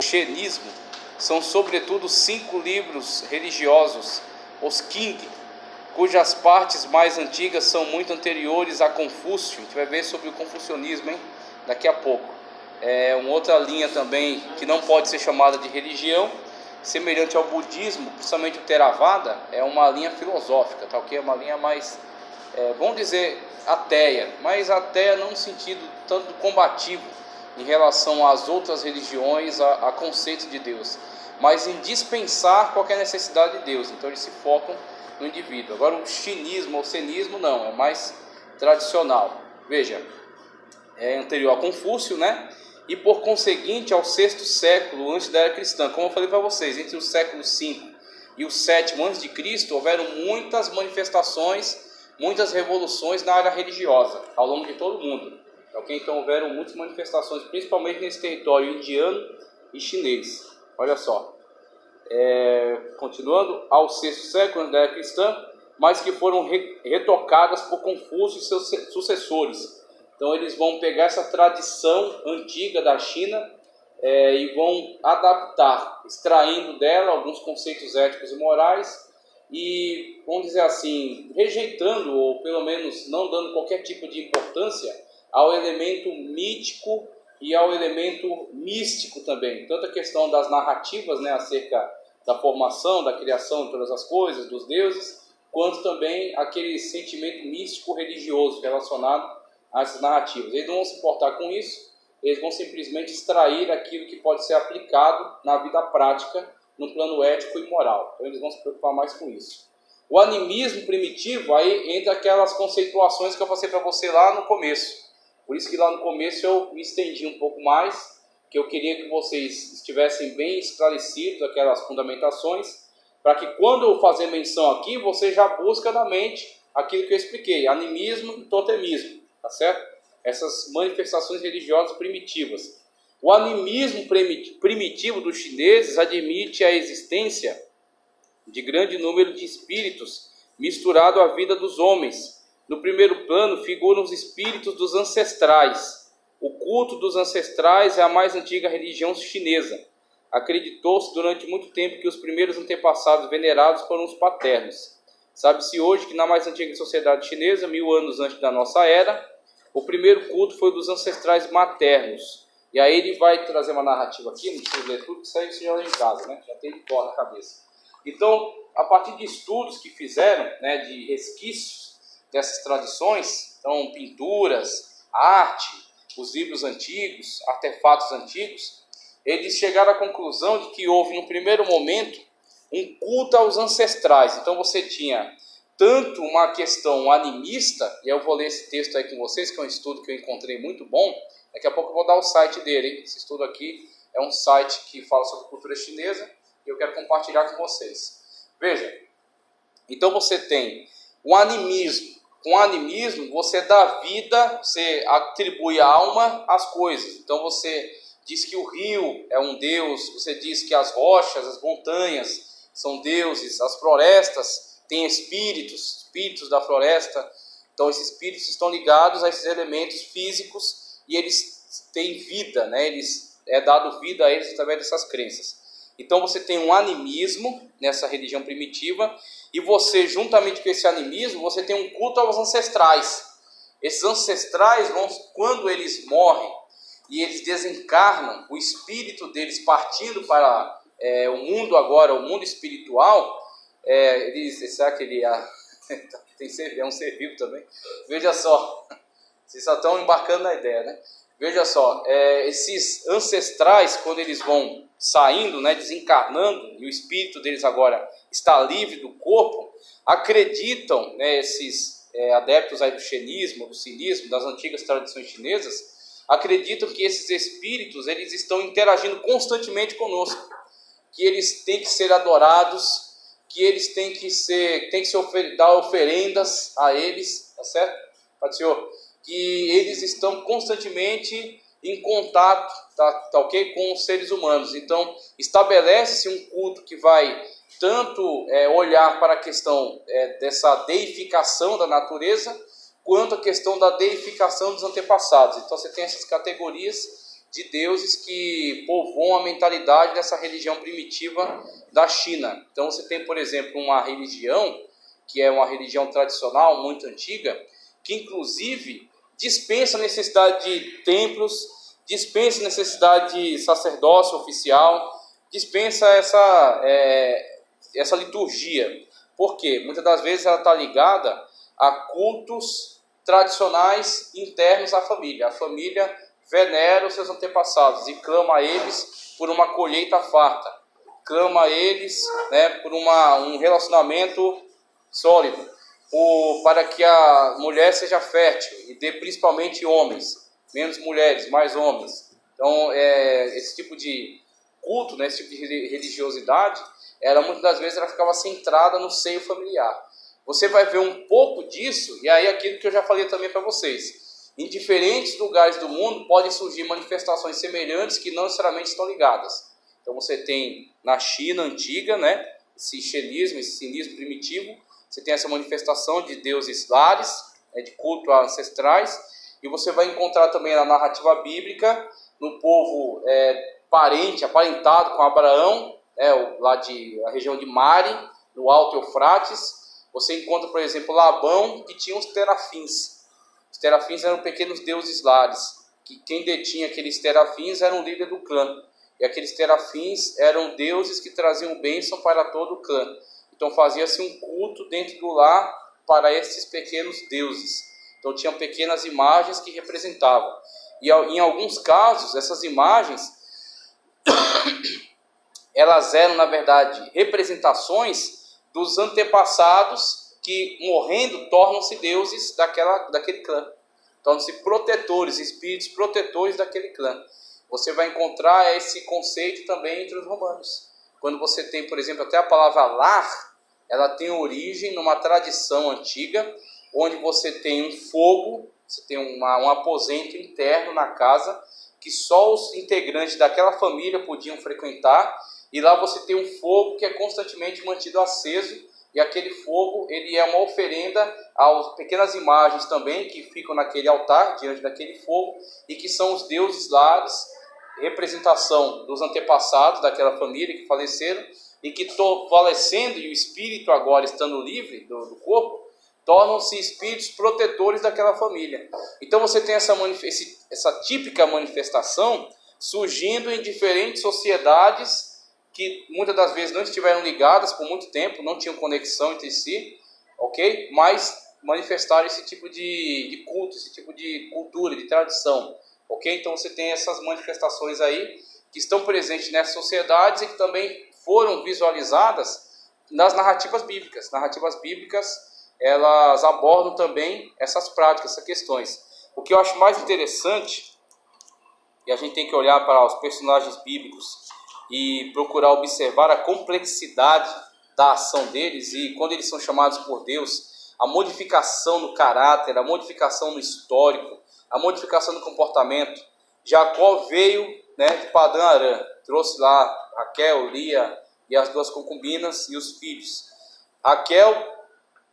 Xenismo são sobretudo 5 livros religiosos, os King, cujas partes mais antigas são muito anteriores a Confúcio. A gente vai ver sobre o confucionismo, daqui a pouco. É uma outra linha também que não pode ser chamada de religião, semelhante ao budismo, principalmente o Theravada, é uma linha filosófica, tá ok? É uma linha mais, vamos dizer, ateia, mas ateia não no sentido tanto combativo em relação às outras religiões, a conceitos de Deus, mas em dispensar qualquer necessidade de Deus. Então eles se focam no indivíduo. Agora o chinismo ou cenismo não, é mais tradicional. Veja, é anterior a Confúcio, né? E por conseguinte ao 6º século antes da era cristã. Como eu falei para vocês, entre o século V e o 7º antes de Cristo houveram muitas manifestações, muitas revoluções na área religiosa ao longo de todo o mundo. Okay? Então houveram muitas manifestações, principalmente nesse território indiano e chinês. Olha só, continuando ao 6º século antes da era cristã, mas que foram retocadas por Confúcio e seus sucessores. Então eles vão pegar essa tradição antiga da China e vão adaptar, extraindo dela alguns conceitos éticos e morais e, vamos dizer assim, rejeitando ou pelo menos não dando qualquer tipo de importância ao elemento mítico e ao elemento místico também. Tanto a questão das narrativas, né, acerca da formação, da criação de todas as coisas, dos deuses, quanto também aquele sentimento místico religioso relacionado a essas narrativas. Eles não vão se importar com isso, eles vão simplesmente extrair aquilo que pode ser aplicado na vida prática, no plano ético e moral. Então eles vão se preocupar mais com isso. O animismo primitivo, aí entra aquelas conceituações que eu passei para você lá no começo. Por isso que lá no começo eu me estendi um pouco mais, que eu queria que vocês estivessem bem esclarecidos aquelas fundamentações, para que quando eu fazer menção aqui, você já busca na mente aquilo que eu expliquei, animismo e totemismo, tá certo? Essas manifestações religiosas primitivas. O animismo primitivo dos chineses admite a existência de grande número de espíritos misturado à vida dos homens. No primeiro plano figuram os espíritos dos ancestrais. O culto dos ancestrais é a mais antiga religião chinesa. Acreditou-se durante muito tempo que os primeiros antepassados venerados foram os paternos. Sabe-se hoje que na mais antiga sociedade chinesa, 1000 anos antes da nossa era, o primeiro culto foi dos ancestrais maternos. E aí ele vai trazer uma narrativa aqui, não preciso ler tudo, isso aí você já lê em casa, né? Já tem de cor na cabeça. Então, a partir de estudos que fizeram, né, de resquícios dessas tradições, então pinturas, arte, os livros antigos, artefatos antigos, eles chegaram à conclusão de que houve, no primeiro momento, um culto aos ancestrais. Então você tinha tanto uma questão animista, e eu vou ler esse texto aí com vocês, que é um estudo que eu encontrei muito bom. Daqui a pouco eu vou dar o site dele, hein? Esse estudo aqui é um site que fala sobre cultura chinesa, e eu quero compartilhar com vocês. Veja, então você tem o animismo. Com o animismo, você dá vida, você atribui alma às coisas. Então você diz que o rio é um deus, você diz que as rochas, as montanhas são deuses, as florestas têm espíritos da floresta. Então esses espíritos estão ligados a esses elementos físicos e eles têm vida, né? É dado vida a eles através dessas crenças. Então você tem um animismo nessa religião primitiva e você, juntamente com esse animismo, você tem um culto aos ancestrais. Esses ancestrais, quando eles morrem e eles desencarnam, o espírito deles partindo para o mundo agora, o mundo espiritual, será que ele é um ser vivo também? Veja só, vocês só estão embarcando na ideia, né? Veja só, esses ancestrais, quando eles vão saindo, né, desencarnando, e o espírito deles agora está livre do corpo, acreditam, né, esses adeptos aí do xenismo, do cinismo, das antigas tradições chinesas, acreditam que esses espíritos eles estão interagindo constantemente conosco, que eles têm que ser adorados, que eles têm que dar oferendas a eles, tá certo? Pode ser, que eles estão constantemente em contato, tá ok, com os seres humanos. Então estabelece-se um culto que vai tanto olhar para a questão dessa deificação da natureza, quanto a questão da deificação dos antepassados. Então você tem essas categorias de deuses que povoam a mentalidade dessa religião primitiva da China. Então você tem, por exemplo, uma religião que é uma religião tradicional, muito antiga, que inclusive dispensa a necessidade de templos, dispensa a necessidade de sacerdócio oficial, dispensa essa liturgia. Por quê? Muitas das vezes ela está ligada a cultos tradicionais internos à família. A família venera os seus antepassados e clama a eles por uma colheita farta, clama a eles, né, por um relacionamento sólido, para que a mulher seja fértil e dê principalmente homens, menos mulheres, mais homens. Então, esse tipo de culto, né, esse tipo de religiosidade, muitas das vezes ela ficava centrada no seio familiar. Você vai ver um pouco disso, e aí aquilo que eu já falei também para vocês. Em diferentes lugares do mundo podem surgir manifestações semelhantes que não necessariamente estão ligadas. Então você tem na China antiga, né, esse xenismo, esse sinismo primitivo, você tem essa manifestação de deuses lares, de culto a ancestrais, e você vai encontrar também na narrativa bíblica, no povo aparentado com Abraão, lá a região de Mari, no Alto Eufrates. Você encontra, por exemplo, Labão, que tinha os terafins. Os terafins eram pequenos deuses lares, que quem detinha aqueles terafins era um líder do clã. E aqueles terafins eram deuses que traziam bênção para todo o clã. Então fazia-se um culto dentro do lar para esses pequenos deuses. Então tinham pequenas imagens que representavam. E em alguns casos, essas imagens, elas eram, na verdade, representações dos antepassados que, morrendo, tornam-se deuses daquele clã. Tornam-se protetores, espíritos protetores daquele clã. Você vai encontrar esse conceito também entre os romanos. Quando você tem, por exemplo, até a palavra lar, ela tem origem numa tradição antiga, onde você tem um fogo, você tem um aposento interno na casa, que só os integrantes daquela família podiam frequentar, e lá você tem um fogo que é constantemente mantido aceso, e aquele fogo ele é uma oferenda às pequenas imagens também que ficam naquele altar, diante daquele fogo, e que são os deuses lares, representação dos antepassados daquela família que faleceram, e que falecendo e o espírito agora estando livre do corpo, tornam-se espíritos protetores daquela família. Então você tem essa típica manifestação surgindo em diferentes sociedades que muitas das vezes não estiveram ligadas por muito tempo, não tinham conexão entre si, ok? Mas manifestaram esse tipo de culto, esse tipo de cultura, de tradição, ok? Então você tem essas manifestações aí que estão presentes nessas sociedades e que também foram visualizadas nas narrativas bíblicas. Narrativas bíblicas, elas abordam também essas práticas, essas questões. O que eu acho mais interessante, e a gente tem que olhar para os personagens bíblicos e procurar observar a complexidade da ação deles, e quando eles são chamados por Deus, a modificação no caráter, a modificação no histórico, a modificação no comportamento. Jacó veio, de Padã Arã, trouxe lá Raquel, Lia e as duas concubinas e os filhos. Raquel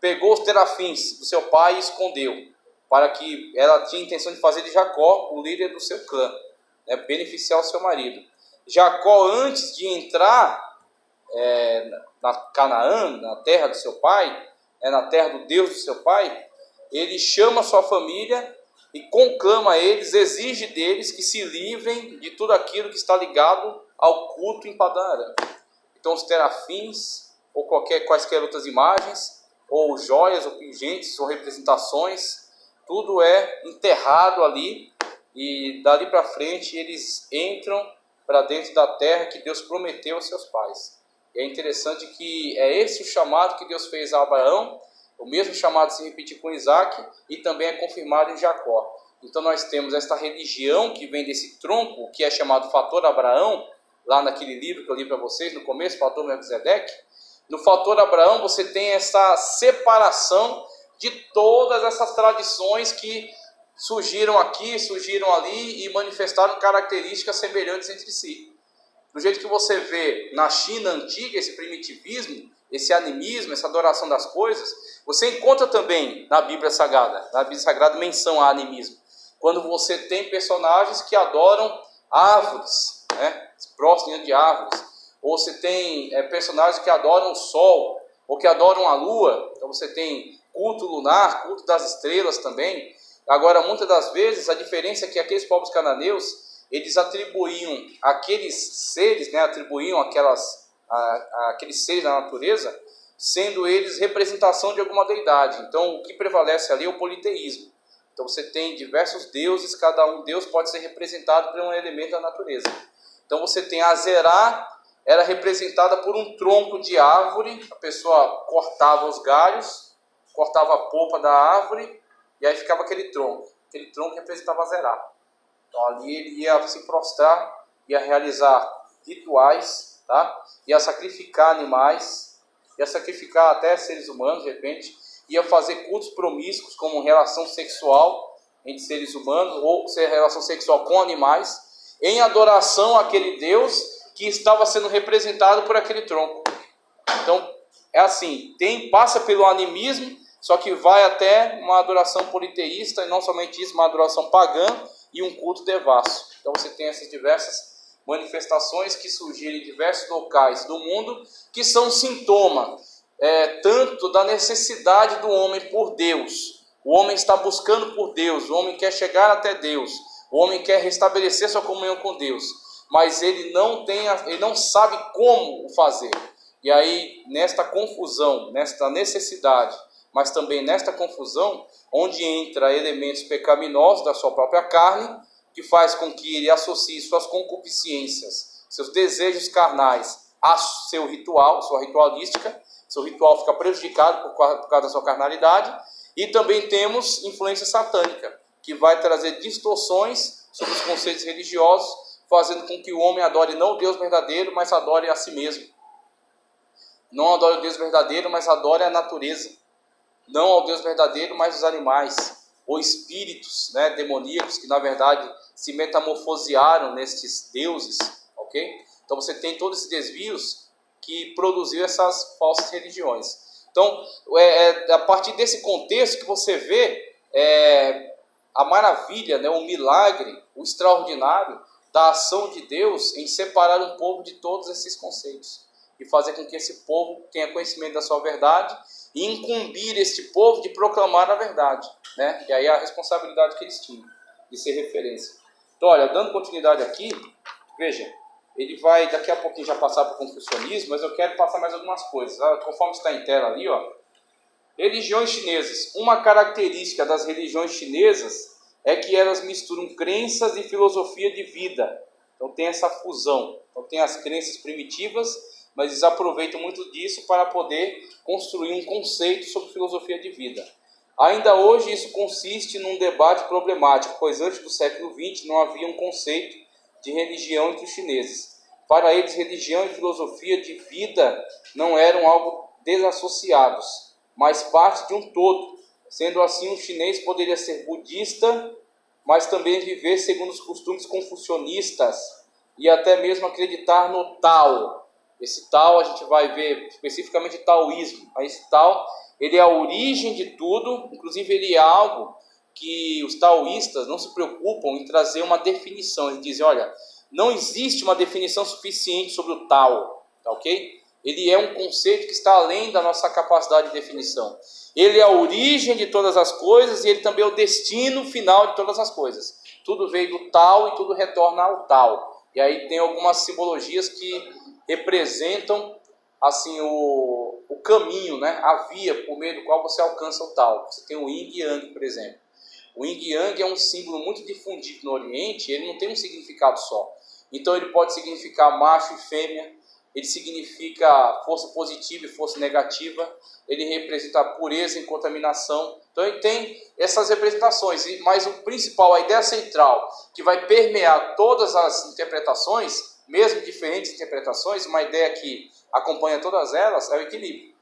pegou os terafins do seu pai e escondeu, para que ela tinha a intenção de fazer de Jacó o líder do seu clã, beneficiar o seu marido. Jacó, antes de entrar na Canaã, na terra do seu pai, na terra do Deus do seu pai, ele chama sua família e conclama a eles, exige deles que se livrem de tudo aquilo que está ligado ao culto em Padã Arã. Então os terafins, ou quaisquer outras imagens, ou joias, ou pingentes, ou representações, tudo é enterrado ali, e dali para frente eles entram para dentro da terra que Deus prometeu aos seus pais. E é interessante que é esse o chamado que Deus fez a Abraão, o mesmo chamado se repetir com Isaac, e também é confirmado em Jacó. Então nós temos esta religião que vem desse tronco, que é chamado fator Abraão, lá naquele livro que eu li para vocês no começo, fator Melquisedeque. No fator Abraão você tem essa separação de todas essas tradições que surgiram aqui, surgiram ali e manifestaram características semelhantes entre si. Do jeito que você vê na China antiga esse primitivismo, esse animismo, essa adoração das coisas, você encontra também na Bíblia Sagrada menção a animismo. Quando você tem personagens que adoram árvores, né? Próximo de árvores. Ou você tem personagens que adoram o sol, ou que adoram a lua. Então você tem culto lunar, culto das estrelas também. Agora, muitas das vezes, a diferença é que aqueles povos cananeus, eles atribuíam aqueles seres, né, atribuíam aqueles seres da natureza, sendo eles representação de alguma deidade. Então, o que prevalece ali é o politeísmo. Então, você tem diversos deuses, cada Deus pode ser representado por um elemento da natureza. Então, você tem a Zerá, era representada por um tronco de árvore, a pessoa cortava os galhos, cortava a polpa da árvore, e aí ficava aquele tronco representava a Zerá. Então, ali ele ia se prostrar, ia realizar rituais, tá? Ia sacrificar animais, ia sacrificar até seres humanos, de repente, ia fazer cultos promíscuos, como relação sexual entre seres humanos, ou relação sexual com animais, em adoração àquele Deus que estava sendo representado por aquele tronco. Então, é assim, passa pelo animismo, só que vai até uma adoração politeísta, e não somente isso, uma adoração pagã e um culto devasso. Então você tem essas diversas manifestações que surgiram em diversos locais do mundo, que são sintoma tanto da necessidade do homem por Deus. O homem está buscando por Deus, o homem quer chegar até Deus, o homem quer restabelecer sua comunhão com Deus, mas ele não sabe como o fazer. E aí, nesta confusão, nesta necessidade, mas também nesta confusão, onde entra elementos pecaminosos da sua própria carne, que faz com que ele associe suas concupiscências, seus desejos carnais a seu ritual, sua ritualística. Seu ritual fica prejudicado por causa da sua carnalidade. E também temos influência satânica, que vai trazer distorções sobre os conceitos religiosos, fazendo com que o homem adore não o Deus verdadeiro, mas adore a si mesmo. Não adore o Deus verdadeiro, mas adore a natureza. Não ao Deus verdadeiro, mas os animais, ou espíritos, né, demoníacos, que na verdade se metamorfosearam nestes deuses, ok? Então você tem todos esses desvios que produziu essas falsas religiões. Então, a partir desse contexto que você vê a maravilha, né, o milagre, o extraordinário da ação de Deus em separar um povo de todos esses conceitos e fazer com que esse povo tenha conhecimento da sua verdade e incumbir este povo de proclamar a verdade, né? E aí a responsabilidade que eles tinham de ser referência. Então, olha, dando continuidade aqui, veja, ele vai daqui a pouquinho já passar para o confucionismo, mas eu quero passar mais algumas coisas. Conforme está em tela ali, ó. Religiões chinesas. Uma característica das religiões chinesas é que elas misturam crenças e filosofia de vida. Então tem essa fusão. Então tem as crenças primitivas, mas eles aproveitam muito disso para poder construir um conceito sobre filosofia de vida. Ainda hoje isso consiste num debate problemático, pois antes do século XX não havia um conceito de religião entre os chineses. Para eles, religião e filosofia de vida não eram algo desassociados, mas parte de um todo. Sendo assim, um chinês poderia ser budista, mas também viver segundo os costumes confucionistas e até mesmo acreditar no Tao. Esse Tao a gente vai ver especificamente taoísmo. Esse Tao, ele é a origem de tudo, inclusive ele é algo que os taoístas não se preocupam em trazer uma definição. Eles dizem, olha, não existe uma definição suficiente sobre o Tao, tá ok? Ele é um conceito que está além da nossa capacidade de definição. Ele é a origem de todas as coisas e ele também é o destino final de todas as coisas. Tudo veio do Tao e tudo retorna ao Tao. E aí tem algumas simbologias que representam assim o caminho, né? A via por meio do qual você alcança o Tao. Você tem o Yin e Yang, por exemplo. O Yin e Yang é um símbolo muito difundido no Oriente, ele não tem um significado só. Então ele pode significar macho e fêmea, ele significa força positiva e força negativa, ele representa pureza e contaminação. Então ele tem essas representações, mas o principal, a ideia central, que vai permear todas as interpretações, mesmo diferentes interpretações, uma ideia que acompanha todas elas, é o equilíbrio.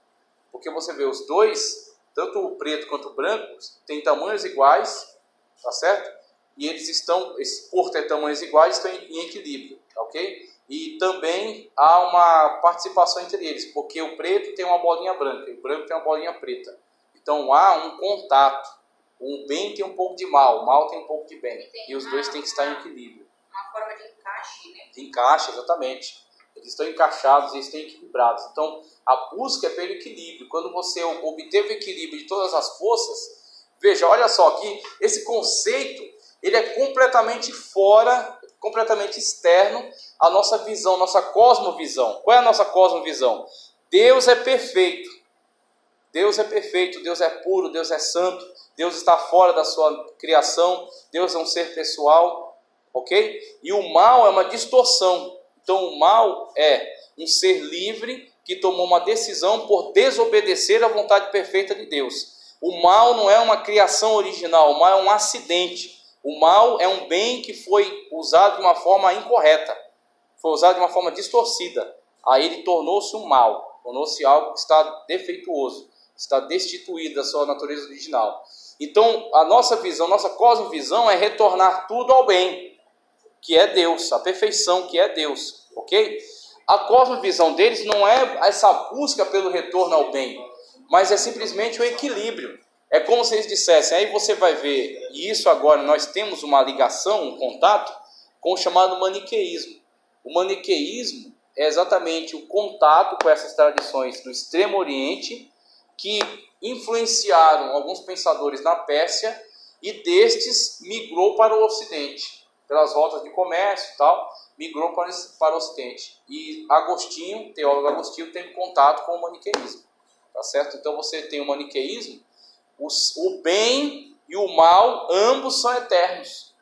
Porque você vê os dois, tanto o preto quanto o branco, têm tamanhos iguais, tá certo? E eles estão, por ter tamanhos iguais, estão em equilíbrio, tá ok? E também há uma participação entre eles, porque o preto tem uma bolinha branca e o branco tem uma bolinha preta. Então há um contato. O bem tem um pouco de mal, o mal tem um pouco de bem. E os dois têm que estar em equilíbrio. Uma uma forma de encaixe, né? De encaixe, exatamente. Eles estão encaixados, eles estão equilibrados. Então, a busca é pelo equilíbrio. Quando você obteve o equilíbrio de todas as forças, veja, olha só aqui, esse conceito, ele é completamente fora, completamente externo à nossa visão, nossa cosmovisão. Qual é a nossa cosmovisão? Deus é perfeito. Deus é perfeito, Deus é puro, Deus é santo, Deus está fora da sua criação, Deus é um ser pessoal, ok? E o mal é uma distorção. Então o mal é um ser livre que tomou uma decisão por desobedecer à vontade perfeita de Deus. O mal não é uma criação original, o mal é um acidente. O mal é um bem que foi usado de uma forma incorreta, foi usado de uma forma distorcida. Aí ele tornou-se um mal, tornou-se algo que está defeituoso, está destituído da sua natureza original. Então a nossa visão, nossa cosmovisão é retornar tudo ao bem, que é Deus, a perfeição que é Deus, ok? A cosmovisão deles não é essa busca pelo retorno ao bem, mas é simplesmente o equilíbrio. É como se eles dissessem, aí você vai ver, e isso agora nós temos uma ligação, um contato, com o chamado maniqueísmo. O maniqueísmo é exatamente o contato com essas tradições do Extremo Oriente, que influenciaram alguns pensadores na Pérsia, e destes migrou para o Ocidente. Pelas rotas de comércio e tal, migrou para o Ocidente. E Agostinho, teólogo Agostinho, teve contato com o maniqueísmo. Tá certo? Então você tem o maniqueísmo, o bem e o mal, ambos são eternos.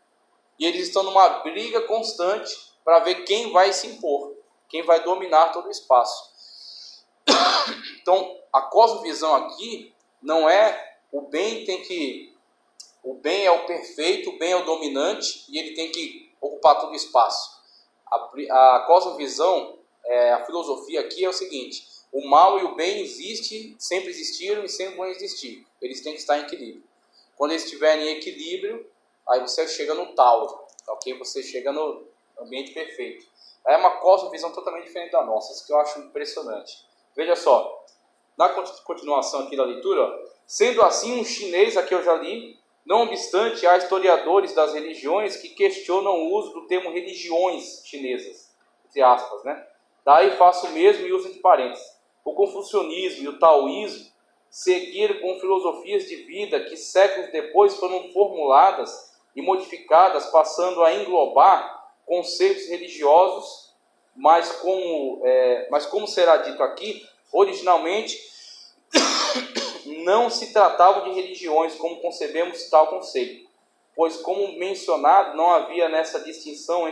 E eles estão numa briga constante para ver quem vai se impor, quem vai dominar todo o espaço. Então, a cosmovisão aqui não é o bem tem que... O bem é o perfeito, o bem é o dominante e ele tem que ocupar todo o espaço. A cosmovisão, a filosofia aqui é o seguinte: o mal e o bem existem, sempre existiram e sempre vão existir. Eles têm que estar em equilíbrio. Quando eles estiverem em equilíbrio, aí você chega no tal, ok? Você chega no ambiente perfeito. Aí é uma cosmovisão totalmente diferente da nossa, isso que eu acho impressionante. Veja só, na continuação aqui da leitura, ó, sendo assim, um chinês, aqui eu já li. Não obstante, há historiadores das religiões que questionam o uso do termo religiões chinesas, entre aspas, né? Daí faço o mesmo e uso entre parênteses. O confucionismo e o taoísmo seguiram com filosofias de vida que séculos depois foram formuladas e modificadas, passando a englobar conceitos religiosos, mas como será dito aqui, originalmente não se tratava de religiões como concebemos tal conceito, pois, como mencionado, não havia essa distinção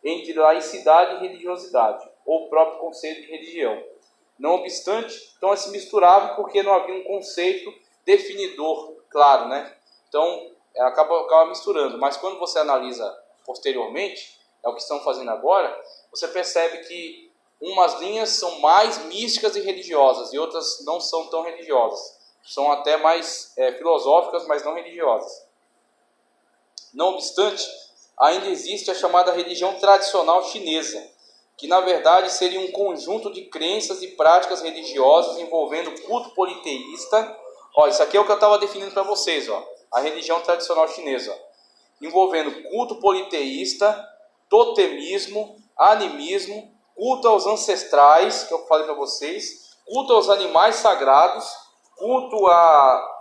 entre laicidade e religiosidade, ou o próprio conceito de religião. Não obstante, então se misturava porque não havia um conceito definidor, claro, né? Então, acaba misturando, mas quando você analisa posteriormente, é o que estão fazendo agora, você percebe que umas linhas são mais místicas e religiosas e outras não são tão religiosas. São até mais filosóficas, mas não religiosas. Não obstante, ainda existe a chamada religião tradicional chinesa, que na verdade seria um conjunto de crenças e práticas religiosas envolvendo culto politeísta. Ó, isso aqui é o que eu estava definindo para vocês, ó, a religião tradicional chinesa, ó, envolvendo culto politeísta, totemismo, animismo, culto aos ancestrais, que eu falei para vocês, culto aos animais sagrados, culto a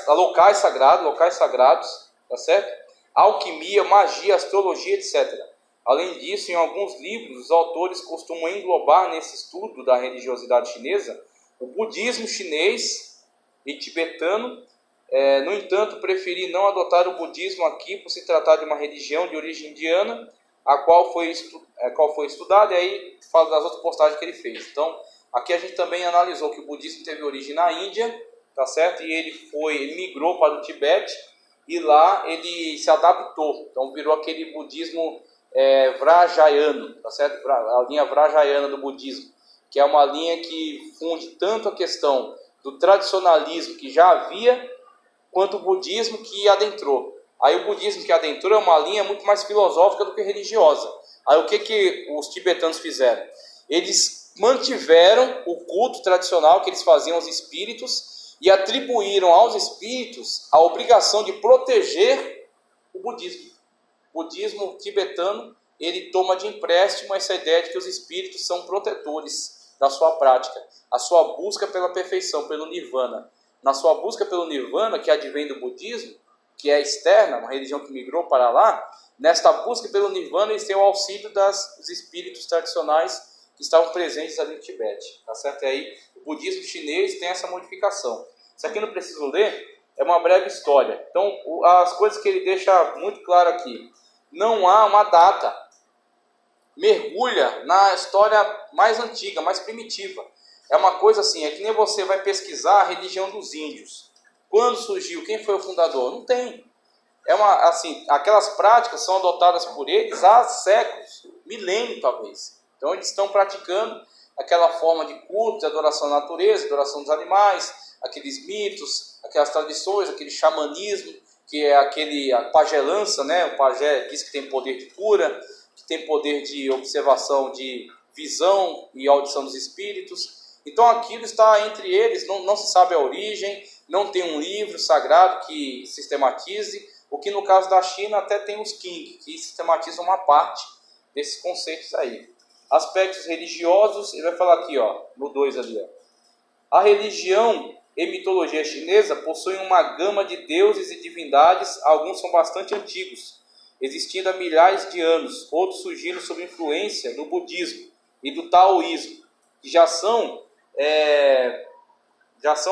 locais sagrados, tá certo? Alquimia, magia, astrologia, etc. Além disso, em alguns livros, os autores costumam englobar nesse estudo da religiosidade chinesa o budismo chinês e tibetano. No entanto, preferi não adotar o budismo aqui por se tratar de uma religião de origem indiana, a qual foi estudada, e aí fala das outras postagens que ele fez. Então, aqui a gente também analisou que o budismo teve origem na Índia, tá certo? E ele migrou para o Tibete, e lá ele se adaptou. Então, virou aquele budismo Vajrayana, tá certo? A linha Vajrayana do budismo, que é uma linha que funde tanto a questão do tradicionalismo que já havia, quanto o budismo que adentrou. Aí o budismo que adentrou é uma linha muito mais filosófica do que religiosa. Aí o que os tibetanos fizeram? Eles mantiveram o culto tradicional que eles faziam aos espíritos e atribuíram aos espíritos a obrigação de proteger o budismo. O budismo tibetano, ele toma de empréstimo essa ideia de que os espíritos são protetores da sua prática, a sua busca pela perfeição, pelo nirvana. Na sua busca pelo nirvana, que advém do budismo, que é externa, uma religião que migrou para lá, nesta busca pelo nirvana eles têm o auxílio dos espíritos tradicionais que estavam presentes ali no Tibete. Tá certo? E aí o budismo chinês tem essa modificação. Isso aqui eu não preciso ler, é uma breve história. Então, as coisas que ele deixa muito claro aqui. Não há uma data. Mergulha na história mais antiga, mais primitiva. É uma coisa assim, é que nem você vai pesquisar a religião dos índios. Quando surgiu? Quem foi o fundador? Não tem. Assim, aquelas práticas são adotadas por eles há séculos, milênio talvez. Então eles estão praticando aquela forma de culto, de adoração à natureza, adoração dos animais, aqueles mitos, aquelas tradições, aquele xamanismo, que é a pagelança, né? O pajé diz que tem poder de cura, que tem poder de observação, de visão e audição dos espíritos. Então aquilo está entre eles, não se sabe a origem, não tem um livro sagrado que sistematize, o que no caso da China até tem os Qing, que sistematizam uma parte desses conceitos aí. Aspectos religiosos, ele vai falar aqui, ó, no 2 ali, ó. A religião e mitologia chinesa possuem uma gama de deuses e divindades, alguns são bastante antigos, existindo há milhares de anos, outros surgiram sob influência do budismo e do taoísmo, que já são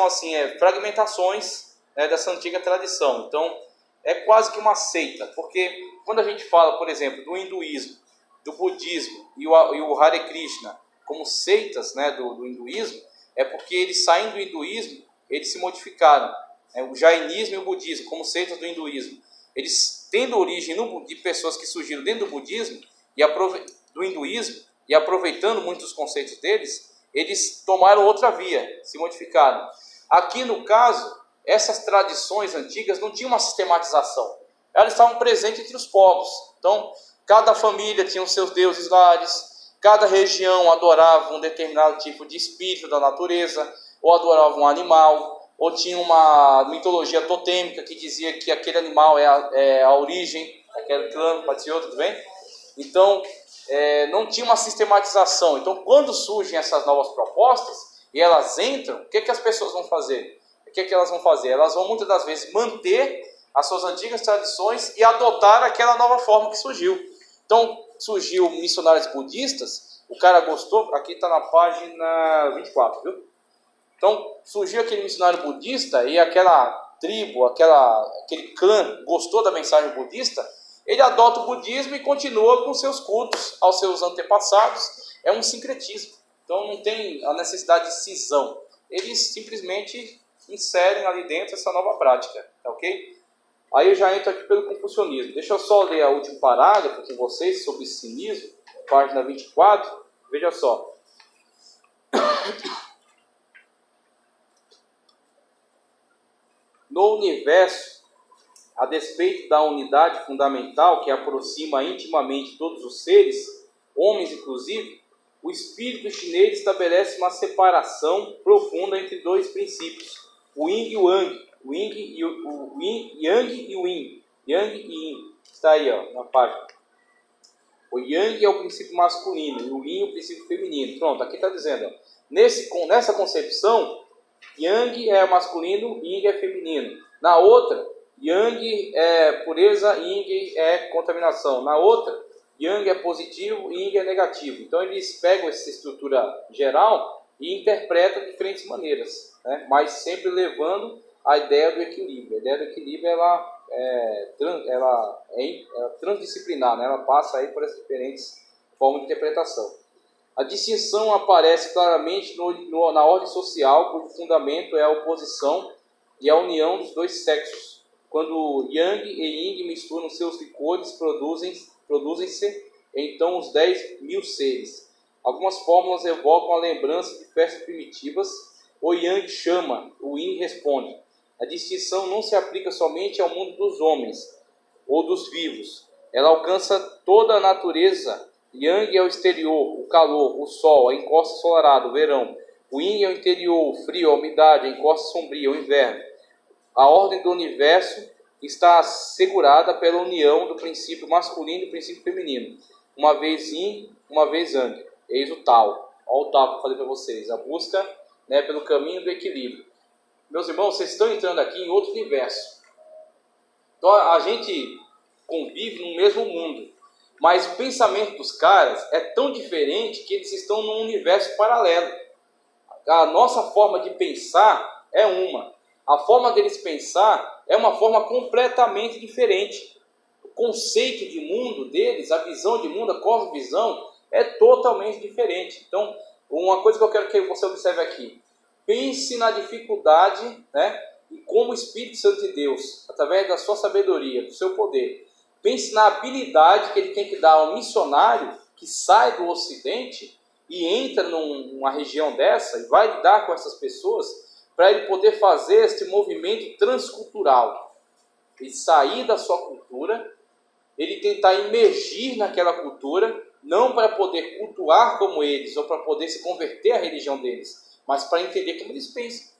assim, fragmentações, né, dessa antiga tradição. Então, é quase que uma seita, porque quando a gente fala, por exemplo, do hinduísmo, do budismo e o Hare Krishna como seitas, né, do hinduísmo, é porque eles saindo do hinduísmo, eles se modificaram. O jainismo e o budismo como seitas do hinduísmo, eles tendo origem de pessoas que surgiram dentro do budismo e do hinduísmo, e aproveitando muitos conceitos deles, eles tomaram outra via, se modificaram. Aqui no caso, essas tradições antigas não tinham uma sistematização. Elas estavam presentes entre os povos. Então, cada família tinha os seus deuses lares, cada região adorava um determinado tipo de espírito da natureza, ou adorava um animal, ou tinha uma mitologia totêmica que dizia que aquele animal é a origem, aquele clã, pode ser outro, tudo bem? Então, não tinha uma sistematização. Então, quando surgem essas novas propostas, e elas entram, o que as pessoas vão fazer? O que elas vão fazer? Elas vão, muitas das vezes, manter as suas antigas tradições e adotar aquela nova forma que surgiu. Então, surgiu missionários budistas, o cara gostou, aqui está na página 24, viu? Então, surgiu aquele missionário budista e aquela tribo, aquele clã gostou da mensagem budista, ele adota o budismo e continua com seus cultos aos seus antepassados. É um sincretismo. Então, não tem a necessidade de cisão. Eles simplesmente inserem ali dentro essa nova prática, tá ok? Aí eu já entro aqui pelo confucionismo. Deixa eu só ler o último parágrafo com vocês sobre cinismo, página 24. Veja só. No universo, a despeito da unidade fundamental que aproxima intimamente todos os seres, homens inclusive, o espírito chinês estabelece uma separação profunda entre dois princípios, o Yin e o Yang, o Yang e o Yin, Yang e Yin, está aí, ó, na página. O Yang é o princípio masculino e o Yin é o princípio feminino. Pronto, aqui está dizendo, ó, nessa concepção, Yang é masculino, Yin é feminino. Na outra, Yang é pureza, Yin é contaminação. Na outra, Yang é positivo, Yin é negativo. Então eles pegam essa estrutura geral e interpretam de diferentes maneiras, né? Mas sempre levando a ideia do equilíbrio. A ideia do equilíbrio ela é transdisciplinar, né? Ela passa aí por essas diferentes formas de interpretação. A distinção aparece claramente na ordem social, cujo fundamento é a oposição e a união dos dois sexos. Quando Yang e Yin misturam seus licores, produzem-se então os 10.000 seres. Algumas fórmulas evocam a lembrança de festas primitivas. O Yang chama, o Yin responde. A distinção não se aplica somente ao mundo dos homens ou dos vivos. Ela alcança toda a natureza. Yang é o exterior, o calor, o sol, a encosta ensolarada, o verão. O Yin é o interior, o frio, a umidade, a encosta sombria, o inverno. A ordem do universo está segurada pela união do princípio masculino e do princípio feminino. Uma vez yin, uma vez yang. Eis o tal. Olha o tal que eu falei para vocês. A busca, né, pelo caminho do equilíbrio. Meus irmãos, vocês estão entrando aqui em outro universo. Então a gente convive no mesmo mundo. Mas o pensamento dos caras é tão diferente que eles estão num universo paralelo. A nossa forma de pensar é uma. A forma deles pensar é uma forma completamente diferente. O conceito de mundo deles, a visão de mundo, a cosmovisão, é totalmente diferente. Então, uma coisa que eu quero que você observe aqui. Pense na dificuldade, né, e como o Espírito Santo de Deus, através da sua sabedoria, do seu poder, pense na habilidade que ele tem que dar ao missionário que sai do Ocidente e entra numa região dessa e vai lidar com essas pessoas, para ele poder fazer este movimento transcultural. Ele sair da sua cultura, ele tentar imergir naquela cultura, não para poder cultuar como eles, ou para poder se converter à religião deles, mas para entender como eles pensam.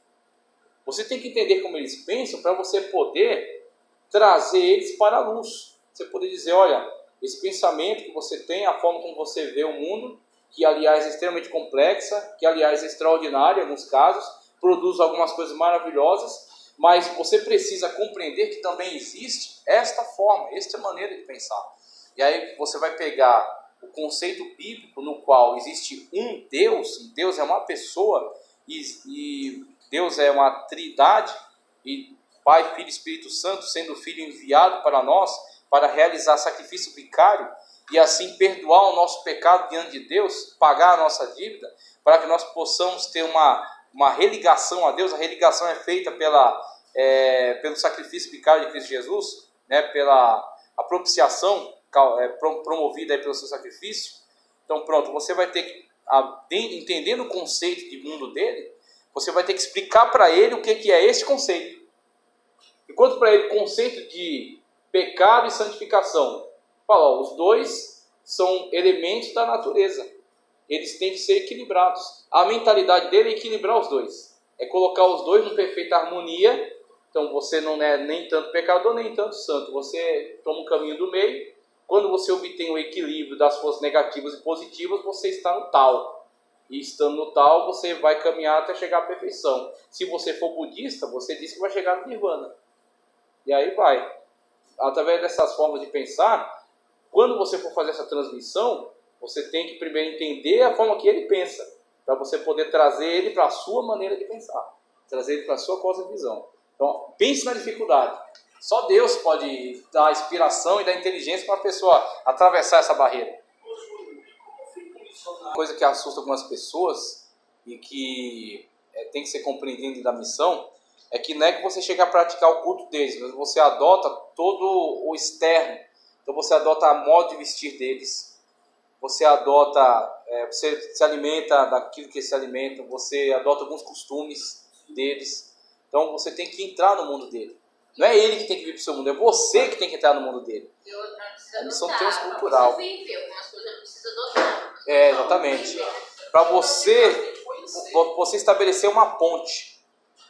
Você tem que entender como eles pensam para você poder trazer eles para a luz. Você poder dizer, olha, esse pensamento que você tem, a forma como você vê o mundo, que aliás é extremamente complexa, que aliás é extraordinária em alguns casos, produz algumas coisas maravilhosas, mas você precisa compreender que também existe esta forma, esta maneira de pensar. E aí você vai pegar o conceito bíblico no qual existe um Deus, e Deus é uma pessoa, e Deus é uma trindade, e Pai, Filho e Espírito Santo, sendo o Filho enviado para nós, para realizar sacrifício vicário, e assim perdoar o nosso pecado diante de Deus, pagar a nossa dívida, para que nós possamos ter uma religação a Deus. A religação é feita pelo sacrifício vicário de Cristo Jesus, né, pela a propiciação promovida aí pelo seu sacrifício. Então pronto, você vai ter que, entendendo o conceito de mundo dele, você vai ter que explicar para ele o que é esse conceito. Enquanto para ele o conceito de pecado e santificação, fala, os dois são elementos da natureza. Eles têm que ser equilibrados. A mentalidade dele é equilibrar os dois. É colocar os dois em perfeita harmonia. Então você não é nem tanto pecador, nem tanto santo. Você toma um caminho do meio. Quando você obtém o equilíbrio das forças negativas e positivas, você está no tal. E estando no tal, você vai caminhar até chegar à perfeição. Se você for budista, você diz que vai chegar no nirvana. E aí vai. Através dessas formas de pensar, quando você for fazer essa transmissão, você tem que primeiro entender a forma que ele pensa, para você poder trazer ele para a sua maneira de pensar, trazer ele para a sua cosmovisão. Então, pense na dificuldade. Só Deus pode dar a inspiração e dar inteligência para a pessoa atravessar essa barreira. Uma coisa que assusta algumas pessoas e que tem que ser compreendido da missão é que não é que você chega a praticar o culto deles, mas você adota todo o externo. Então você adota a modo de vestir deles, você adota, você se alimenta daquilo que eles se alimentam, você adota alguns costumes deles. Então você tem que entrar no mundo dele. Não é ele que tem que vir para o seu mundo, é você que tem que entrar no mundo dele. A missão transcultural. Exatamente. Para você estabelecer uma ponte,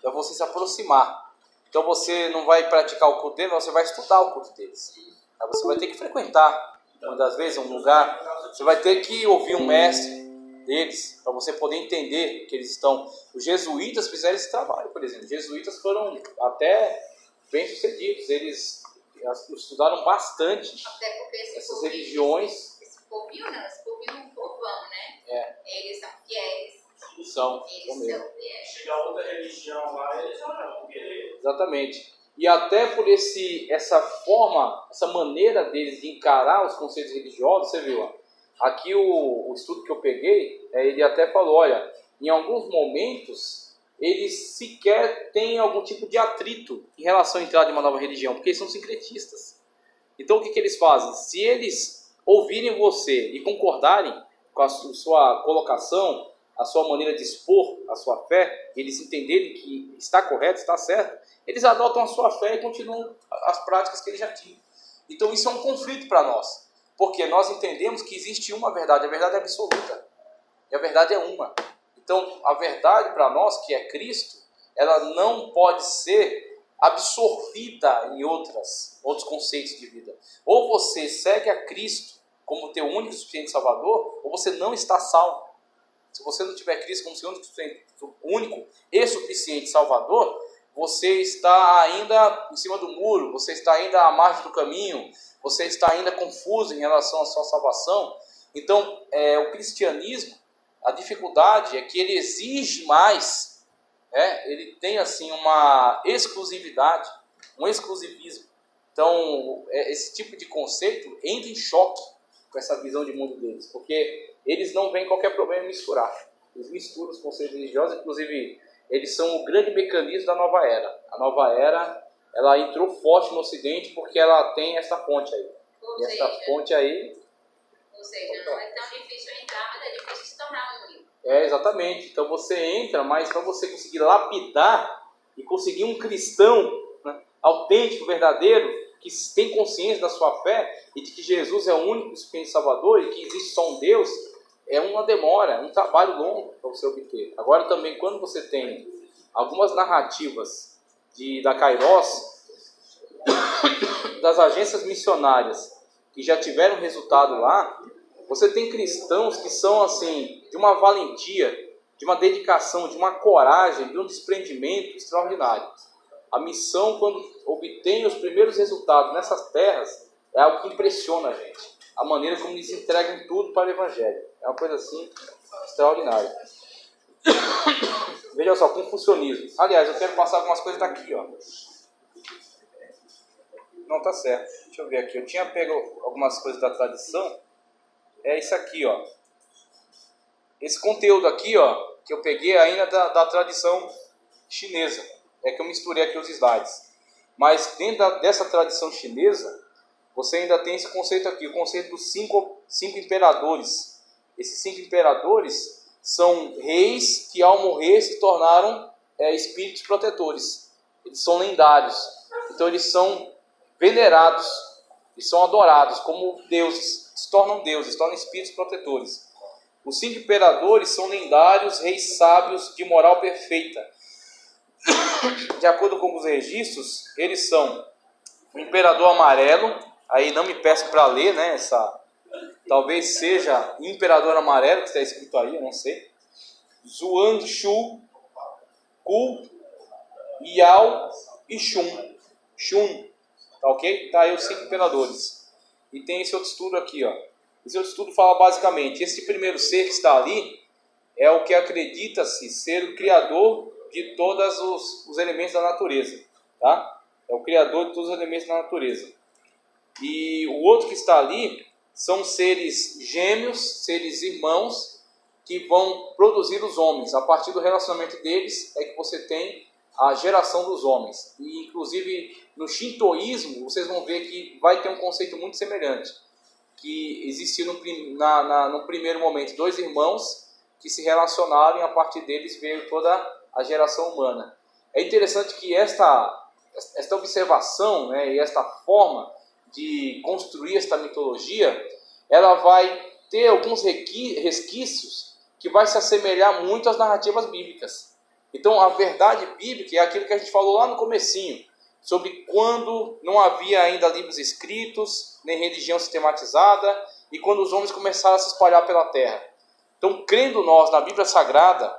para você se aproximar. Então você não vai praticar o culto deles, mas você vai estudar o culto deles. Aí você vai ter que frequentar, muitas vezes, um lugar. Você vai ter que ouvir um mestre deles, para você poder entender que eles estão... Os jesuítas fizeram esse trabalho, por exemplo. Os jesuítas foram até bem-sucedidos. Eles estudaram bastante essas religiões. Esse povinho é um povão, né? Eles são fiéis. São fiéis. Chegar outra religião lá, eles vão querer. Exatamente. E até por essa forma, essa maneira deles de encarar os conceitos religiosos, você viu, ó, aqui o estudo que eu peguei, ele até falou, olha, em alguns momentos, eles sequer têm algum tipo de atrito em relação à entrada de uma nova religião, porque eles são sincretistas. Então o que eles fazem? Se eles ouvirem você e concordarem com a sua colocação, a sua maneira de expor a sua fé, eles entenderem que está correto, está certo, eles adotam a sua fé e continuam as práticas que eles já tinham. Então isso é um conflito para nós, porque nós entendemos que existe uma verdade, a verdade é absoluta, e a verdade é uma. Então a verdade para nós, que é Cristo, ela não pode ser absorvida em outros conceitos de vida. Ou você segue a Cristo como teu único e suficiente Salvador, ou você não está salvo. Se você não tiver Cristo como seu único e suficiente Salvador, você está ainda em cima do muro, você está ainda à margem do caminho, você está ainda confuso em relação à sua salvação. Então, o cristianismo, a dificuldade é que ele exige mais, ele tem assim uma exclusividade, um exclusivismo. Então, esse tipo de conceito entra em choque com essa visão de mundo deles, porque eles não veem qualquer problema em misturar. Eles misturam os conceitos religiosos, inclusive eles são o grande mecanismo da nova era. A nova era, ela entrou forte no Ocidente porque ela tem essa fonte aí. Ou e seja, essa fonte aí... Ou seja, não é tão difícil entrar, mas é difícil se tornar único. Exatamente. Então você entra, mas para você conseguir lapidar e conseguir um cristão, né, autêntico, verdadeiro, que tem consciência da sua fé e de que Jesus é o único suficiente Salvador e que existe só um Deus, é uma demora, é um trabalho longo para você obter. Agora também, quando você tem algumas narrativas da Kairos, das agências missionárias que já tiveram resultado lá, você tem cristãos que são assim, de uma valentia, de uma dedicação, de uma coragem, de um desprendimento extraordinário. A missão, quando obtém os primeiros resultados nessas terras, é algo que impressiona a gente. A maneira como eles entregam tudo para o Evangelho. É uma coisa assim, extraordinária. Veja só, confucionismo. Aliás, eu quero passar algumas coisas daqui, ó. Não, tá certo. Deixa eu ver aqui. Eu tinha pego algumas coisas da tradição. É isso aqui, ó. Esse conteúdo aqui, ó, que eu peguei ainda da tradição chinesa. É que eu misturei aqui os slides. Mas dentro dessa tradição chinesa, você ainda tem esse conceito aqui, o conceito dos cinco imperadores. Esses 5 imperadores são reis que ao morrer se tornaram espíritos protetores. Eles são lendários. Então eles são venerados, eles são adorados como deuses, se tornam espíritos protetores. Os 5 imperadores são lendários, reis sábios de moral perfeita. De acordo com os registros, eles são o Imperador Amarelo, aí não me peço para ler, né, talvez seja Imperador Amarelo, que está escrito aí, eu não sei. Zuan Shu, Ku, Yao e Shun. Tá ok? Tá aí os 5 imperadores. E tem esse outro estudo aqui, ó. Esse outro estudo fala basicamente, esse primeiro ser que está ali é o que acredita-se ser o criador de todos os elementos da natureza, tá? É o criador de todos os elementos da natureza. E o outro que está ali são seres gêmeos, seres irmãos, que vão produzir os homens. A partir do relacionamento deles é que você tem a geração dos homens. E inclusive no shintoísmo vocês vão ver que vai ter um conceito muito semelhante, que existiu no primeiro momento 2 irmãos que se relacionaram e a partir deles veio toda a geração humana. É interessante que esta observação, né, e esta forma de construir esta mitologia, ela vai ter alguns resquícios que vai se assemelhar muito às narrativas bíblicas. Então a verdade bíblica é aquilo que a gente falou lá no comecinho, sobre quando não havia ainda livros escritos, nem religião sistematizada, e quando os homens começaram a se espalhar pela terra. Então, crendo nós na Bíblia Sagrada,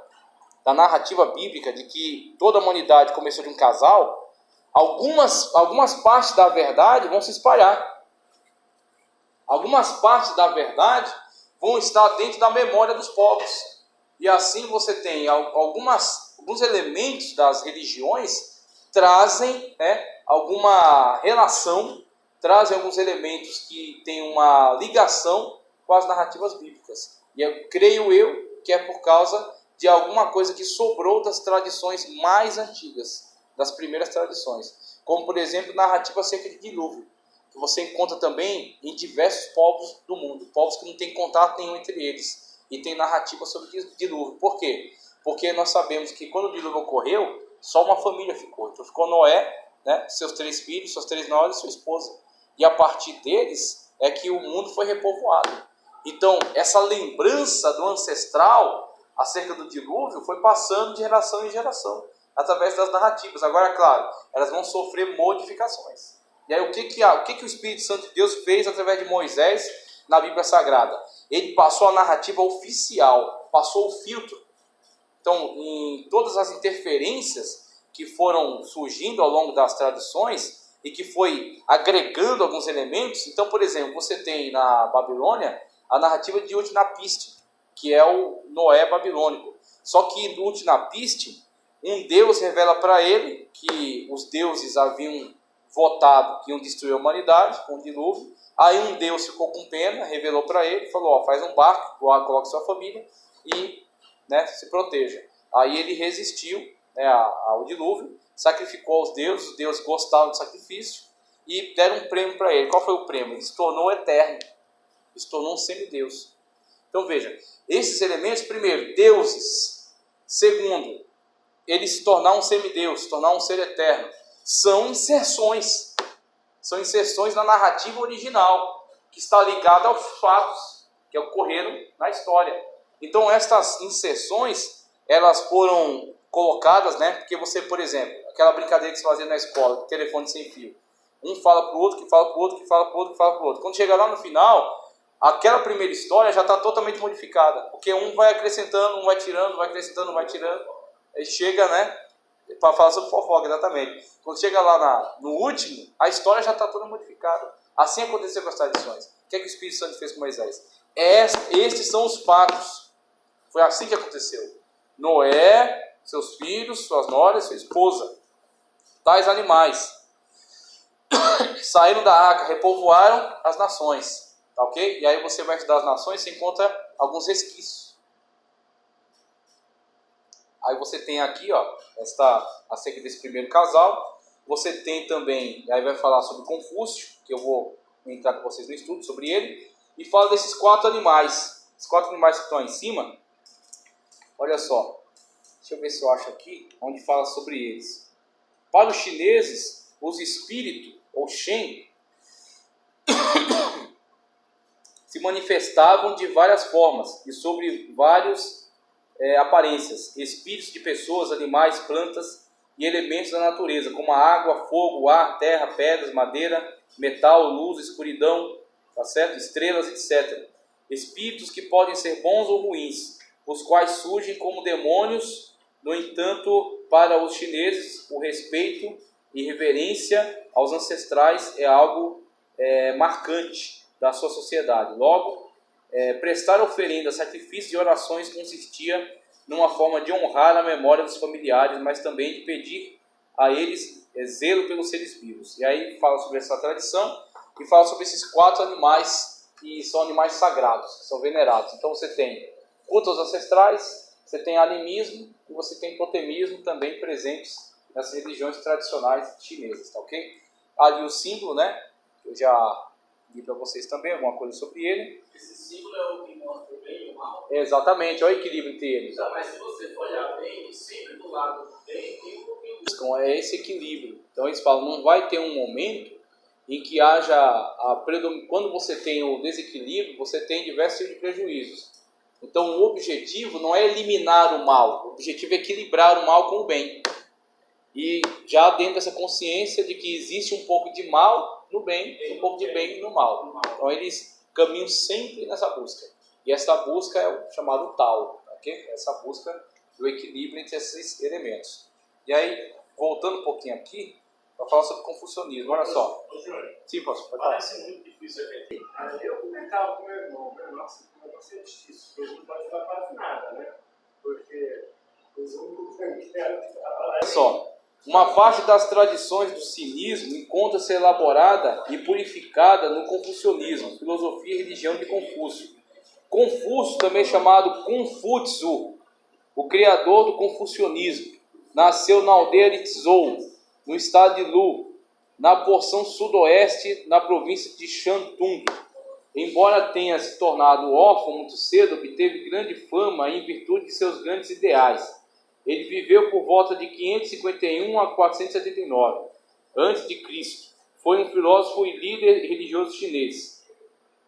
na narrativa bíblica de que toda a humanidade começou de um casal, algumas partes da verdade vão se espalhar. Algumas partes da verdade vão estar dentro da memória dos povos. E assim você tem alguns elementos das religiões trazem, né, alguma relação, trazem alguns elementos que têm uma ligação com as narrativas bíblicas. E creio eu que é por causa de alguma coisa que sobrou das tradições mais antigas, das primeiras tradições. Como, por exemplo, narrativa acerca de dilúvio, que você encontra também em diversos povos do mundo, povos que não têm contato nenhum entre eles, e tem narrativa sobre dilúvio. Por quê? Porque nós sabemos que quando o dilúvio ocorreu, só uma família ficou. Então ficou Noé, né, seus 3 filhos, suas 3 noras e sua esposa. E a partir deles é que o mundo foi repovoado. Então, essa lembrança do ancestral acerca do dilúvio foi passando de geração em geração. através das narrativas. Agora, claro, elas vão sofrer modificações. E aí o que o Espírito Santo de Deus fez através de Moisés na Bíblia Sagrada? Ele passou a narrativa oficial, passou o filtro. Então, em todas as interferências que foram surgindo ao longo das tradições e que foi agregando alguns elementos. Então, por exemplo, você tem na Babilônia a narrativa de Utnapishtim, que é o Noé babilônico. Só que no Utnapishtim, um Deus revela para ele que os deuses haviam votado que iam destruir a humanidade com o dilúvio. Aí um Deus ficou com pena, revelou para ele, falou, faz um barco, coloque sua família e, né, se proteja. Aí ele resistiu, né, ao dilúvio, sacrificou aos deuses, os deuses gostaram do sacrifício e deram um prêmio para ele. Qual foi o prêmio? Ele se tornou eterno, ele se tornou um semideus. Então veja, esses elementos, primeiro, deuses. Segundo, ele se tornar um semideus, se tornar um ser eterno, são inserções. São inserções na narrativa original, que está ligada aos fatos que ocorreram na história. Então estas inserções, elas foram colocadas, né? Porque você, por exemplo, aquela brincadeira que se fazia na escola, telefone sem fio. Um fala para o outro, que fala para o outro, que fala para o outro, que fala para o outro. Quando chega lá no final, aquela primeira história já está totalmente modificada. Porque um vai acrescentando, um vai tirando, vai acrescentando, vai tirando. Aí chega, né? Para falar sobre fofoca, exatamente. Quando chega lá no último, a história já está toda modificada. Assim aconteceu com as tradições. O que é que o Espírito Santo fez com Moisés? Estes são os fatos. Foi assim que aconteceu. Noé, seus filhos, suas noras, sua esposa. Tais animais saíram da arca, repovoaram as nações. Tá ok? E aí você vai estudar as nações, você encontra alguns resquícios. Aí você tem aqui, ó, acerca desse primeiro casal. Você tem também, aí vai falar sobre Confúcio, que eu vou entrar com vocês no estudo sobre ele. E fala desses 4 animais. Os 4 animais que estão aí em cima. Olha só. Deixa eu ver se eu acho aqui, onde fala sobre eles. Para os chineses, os espíritos, ou Shen, se manifestavam de várias formas e sobre várias aparências, espíritos de pessoas, animais, plantas e elementos da natureza, como a água, fogo, ar, terra, pedras, madeira, metal, luz, escuridão, tá certo? Estrelas, etc. Espíritos que podem ser bons ou ruins, os quais surgem como demônios. No entanto, para os chineses, o respeito e reverência aos ancestrais é algo marcante da sua sociedade. Logo, prestar oferenda, sacrifícios e orações consistia numa forma de honrar a memória dos familiares, mas também de pedir a eles zelo pelos seres vivos. E aí fala sobre essa tradição e fala sobre esses 4 animais que são animais sagrados, que são venerados. Então você tem culto aos ancestrais, você tem animismo e você tem totemismo também presentes nas religiões tradicionais chinesas, tá ok? Ali o símbolo, né? Eu já li para vocês também alguma coisa sobre ele. Esse símbolo é o que mostra o bem e o mal. Exatamente, olha o equilíbrio entre eles. Não, mas se você for olhar bem, sempre do lado do bem tem um pouquinho do Então é esse equilíbrio. Então eles falam, não vai ter um momento em que haja quando você tem o desequilíbrio, você tem diversos tipos de prejuízos. Então o objetivo não é eliminar o mal, o objetivo é equilibrar o mal com o bem. E já dentro dessa consciência de que existe um pouco de mal no bem, um pouco de bem no mal. Então eles caminham sempre nessa busca. E essa busca é o chamado Tao, okay? Essa busca do equilíbrio entre esses elementos. E aí, voltando um pouquinho aqui, para falar sobre confucionismo, olha só. Ô, Júnior, Sim, posso? Pode falar. parece muito difícil aqui. Eu comentava com meu irmão, nossa, o negócio é difícil, porque a gente não pode falar quase nada, né? Porque os únicos que querem falar. Olha só. Uma parte das tradições do sinismo encontra-se elaborada e purificada no confucionismo, filosofia e religião de Confúcio. Confúcio, também chamado Confúcio, o criador do confucionismo, nasceu na aldeia de Tzou, no estado de Lu, na porção sudoeste, na província de Shantung. Embora tenha se tornado órfão muito cedo, obteve grande fama em virtude de seus grandes ideais. Ele viveu por volta de 551 a 479 a.C. Foi um filósofo e líder religioso chinês.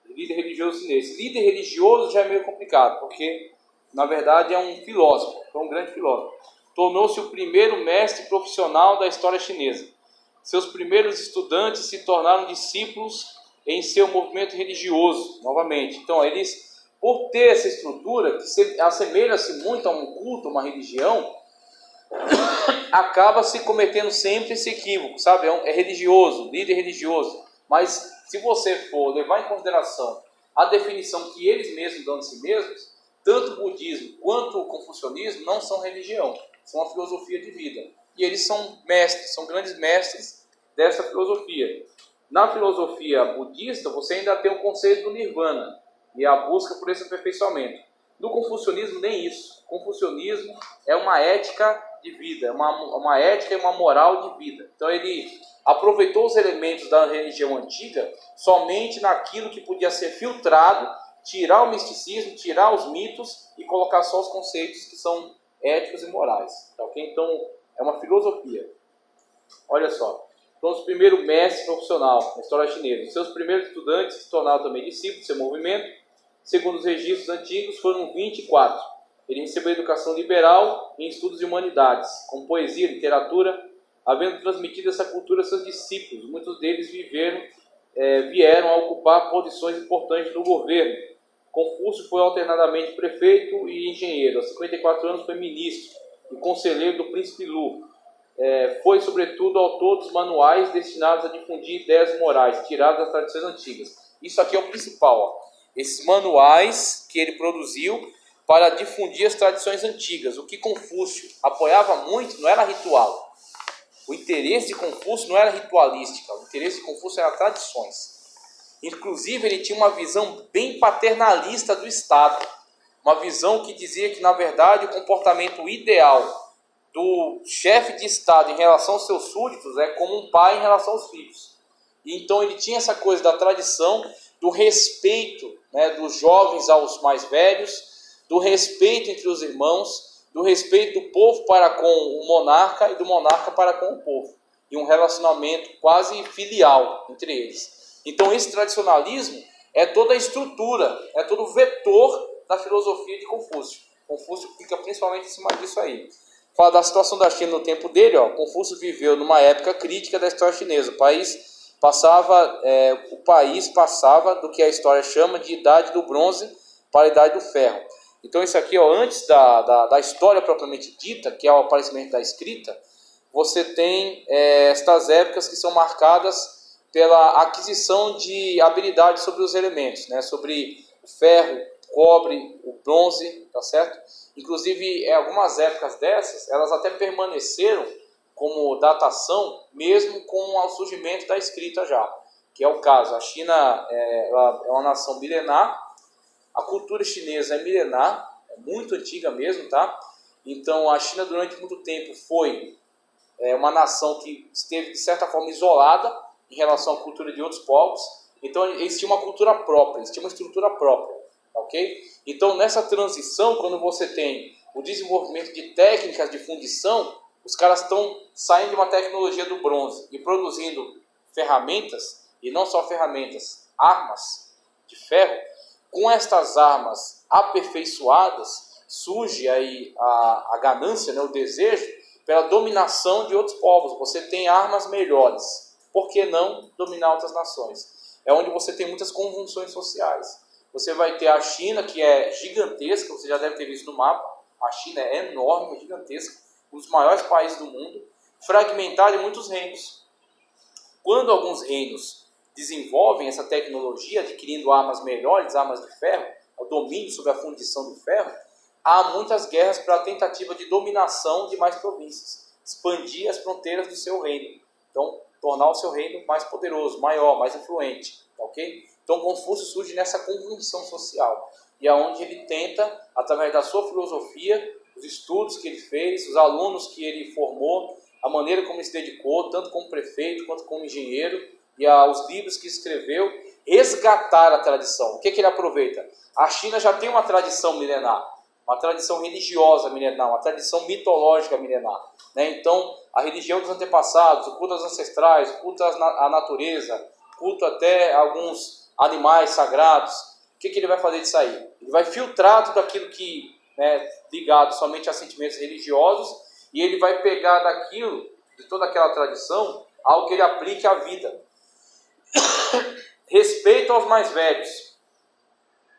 Líder religioso já é meio complicado, porque, na verdade, é um filósofo, é um grande filósofo. tornou-se o primeiro mestre profissional da história chinesa. Seus primeiros estudantes se tornaram discípulos em seu movimento religioso, novamente. Então, eles, por ter essa estrutura, que assemelha-se muito a um culto, uma religião, acaba se cometendo sempre esse equívoco, sabe? É religioso, líder religioso. Mas, se você for levar em consideração a definição que eles mesmos dão de si mesmos, tanto o budismo quanto o confucionismo não são religião, são uma filosofia de vida. E eles são mestres, são grandes mestres dessa filosofia. Na filosofia budista, você ainda tem o conceito do nirvana e a busca por esse aperfeiçoamento. No confucionismo, nem isso. O confucionismo é uma ética de vida, é uma ética e uma moral de vida. Então ele aproveitou os elementos da religião antiga somente naquilo que podia ser filtrado, tirar o misticismo, tirar os mitos e colocar só os conceitos que são éticos e morais. Tá, okay? Então é uma filosofia. Olha só. Então, os primeiros mestres profissional na história chinesa. Seus primeiros estudantes se tornaram também discípulos do seu movimento. Segundo os registros antigos, foram 24. Ele recebeu educação liberal em estudos de humanidades, como poesia, literatura, havendo transmitido essa cultura a seus discípulos. Muitos deles vieram a ocupar posições importantes no governo. Confúcio foi alternadamente prefeito e engenheiro. Aos 54 anos foi ministro e conselheiro do príncipe Lu. Foi, sobretudo, autor dos manuais destinados a difundir ideias morais, tiradas das tradições antigas. Isso aqui é o principal, ó. Esses manuais que ele produziu para difundir as tradições antigas. O que Confúcio apoiava muito não era ritual. O interesse de Confúcio não era ritualística. O interesse de Confúcio era tradições. Inclusive, ele tinha uma visão bem paternalista do Estado. Uma visão que dizia que, na verdade, o comportamento ideal do chefe de Estado em relação aos seus súditos é como um pai em relação aos filhos. E então ele tinha essa coisa da tradição, do respeito, né, dos jovens aos mais velhos, do respeito entre os irmãos, do respeito do povo para com o monarca e do monarca para com o povo. E um relacionamento quase filial entre eles. Então esse tradicionalismo é toda a estrutura, é todo o vetor da filosofia de Confúcio. Confúcio fica principalmente em cima disso aí. Fala da situação da China no tempo dele, ó. Confúcio viveu numa época crítica da história chinesa. O país passava do que a história chama de Idade do Bronze para a Idade do Ferro. Então isso aqui, ó, antes da história propriamente dita, que é o aparecimento da escrita, você tem estas épocas que são marcadas pela aquisição de habilidades sobre os elementos, né? Sobre o ferro, o cobre, o bronze, tá certo? Inclusive, em algumas épocas dessas, elas até permaneceram como datação, mesmo com o surgimento da escrita já, que é o caso. A China ela é uma nação milenar, a cultura chinesa é milenar, é muito antiga mesmo, tá? Então, a China durante muito tempo foi uma nação que esteve, de certa forma, isolada em relação à cultura de outros povos. Então, eles tinham uma cultura própria, eles tinham uma estrutura própria. Okay? Então, nessa transição, quando você tem o desenvolvimento de técnicas de fundição, os caras estão saindo de uma tecnologia do bronze e produzindo ferramentas, e não só ferramentas, armas de ferro. Com estas armas aperfeiçoadas, surge aí a ganância, né, o desejo pela dominação de outros povos. Você tem armas melhores, por que não dominar outras nações? É onde você tem muitas convulsões sociais. Você vai ter a China, que é gigantesca, você já deve ter visto no mapa. A China é enorme, é gigantesca, um dos maiores países do mundo, fragmentada em muitos reinos. Quando alguns reinos desenvolvem essa tecnologia, adquirindo armas melhores, armas de ferro, o domínio sobre a fundição do ferro, há muitas guerras para a tentativa de dominação de mais províncias, expandir as fronteiras do seu reino. Então, tornar o seu reino mais poderoso, maior, mais influente. Ok? Então, Confúcio surge nessa convulsão social, e é onde ele tenta, através da sua filosofia, os estudos que ele fez, os alunos que ele formou, a maneira como ele se dedicou, tanto como prefeito quanto como engenheiro, e aos livros que escreveu, resgatar a tradição. O que ele aproveita? A China já tem uma tradição milenar, uma tradição religiosa milenar, uma tradição mitológica milenar, né? Então, a religião dos antepassados, o culto aos ancestrais, o culto à natureza, culto até alguns animais sagrados. O que ele vai fazer disso aí? Ele vai filtrar tudo aquilo que ligado somente a sentimentos religiosos e ele vai pegar daquilo, de toda aquela tradição, algo que ele aplique à vida. Respeito aos mais velhos,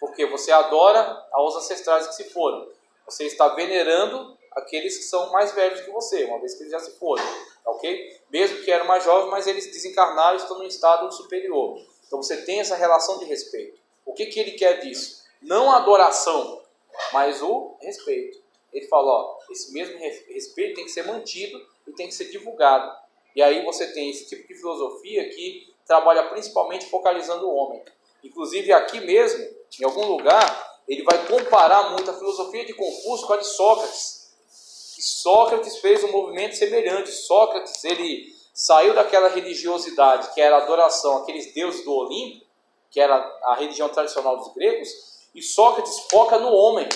porque você adora aos ancestrais que se foram. Você está venerando aqueles que são mais velhos que você, uma vez que eles já se foram, ok? Mesmo que eram mais jovens, mas eles desencarnaram e estão num estado superior. Então você tem essa relação de respeito. O que ele quer disso? Não a adoração, mas o respeito. Ele fala, ó, esse mesmo respeito tem que ser mantido e tem que ser divulgado. E aí você tem esse tipo de filosofia que trabalha principalmente focalizando o homem. Inclusive aqui mesmo, em algum lugar, ele vai comparar muito a filosofia de Confúcio com a de Sócrates. E Sócrates fez um movimento semelhante. Sócrates, ele saiu daquela religiosidade que era a adoração àqueles deuses do Olimpo, que era a religião tradicional dos gregos, e Sócrates foca no homem.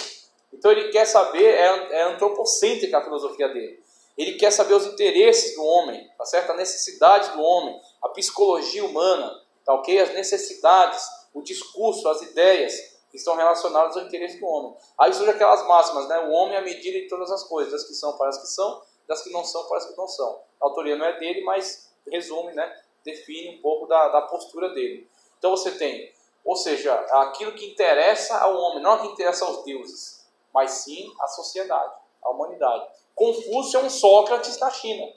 Então ele quer saber, é antropocêntrica a filosofia dele. Ele quer saber os interesses do homem, tá certo? A necessidade do homem, a psicologia humana, tá ok? As necessidades, o discurso, as ideias que estão relacionadas ao interesse do homem. Aí surgem aquelas máximas, né? O homem é a medida de todas as coisas, das que são para as que são, das que não são para as que não são. A autoria não é dele, mas resume, né? Define um pouco da postura dele. Então você tem, ou seja, aquilo que interessa ao homem, não aquilo que interessa aos deuses, mas sim à sociedade, à humanidade. Confúcio é um Sócrates da China,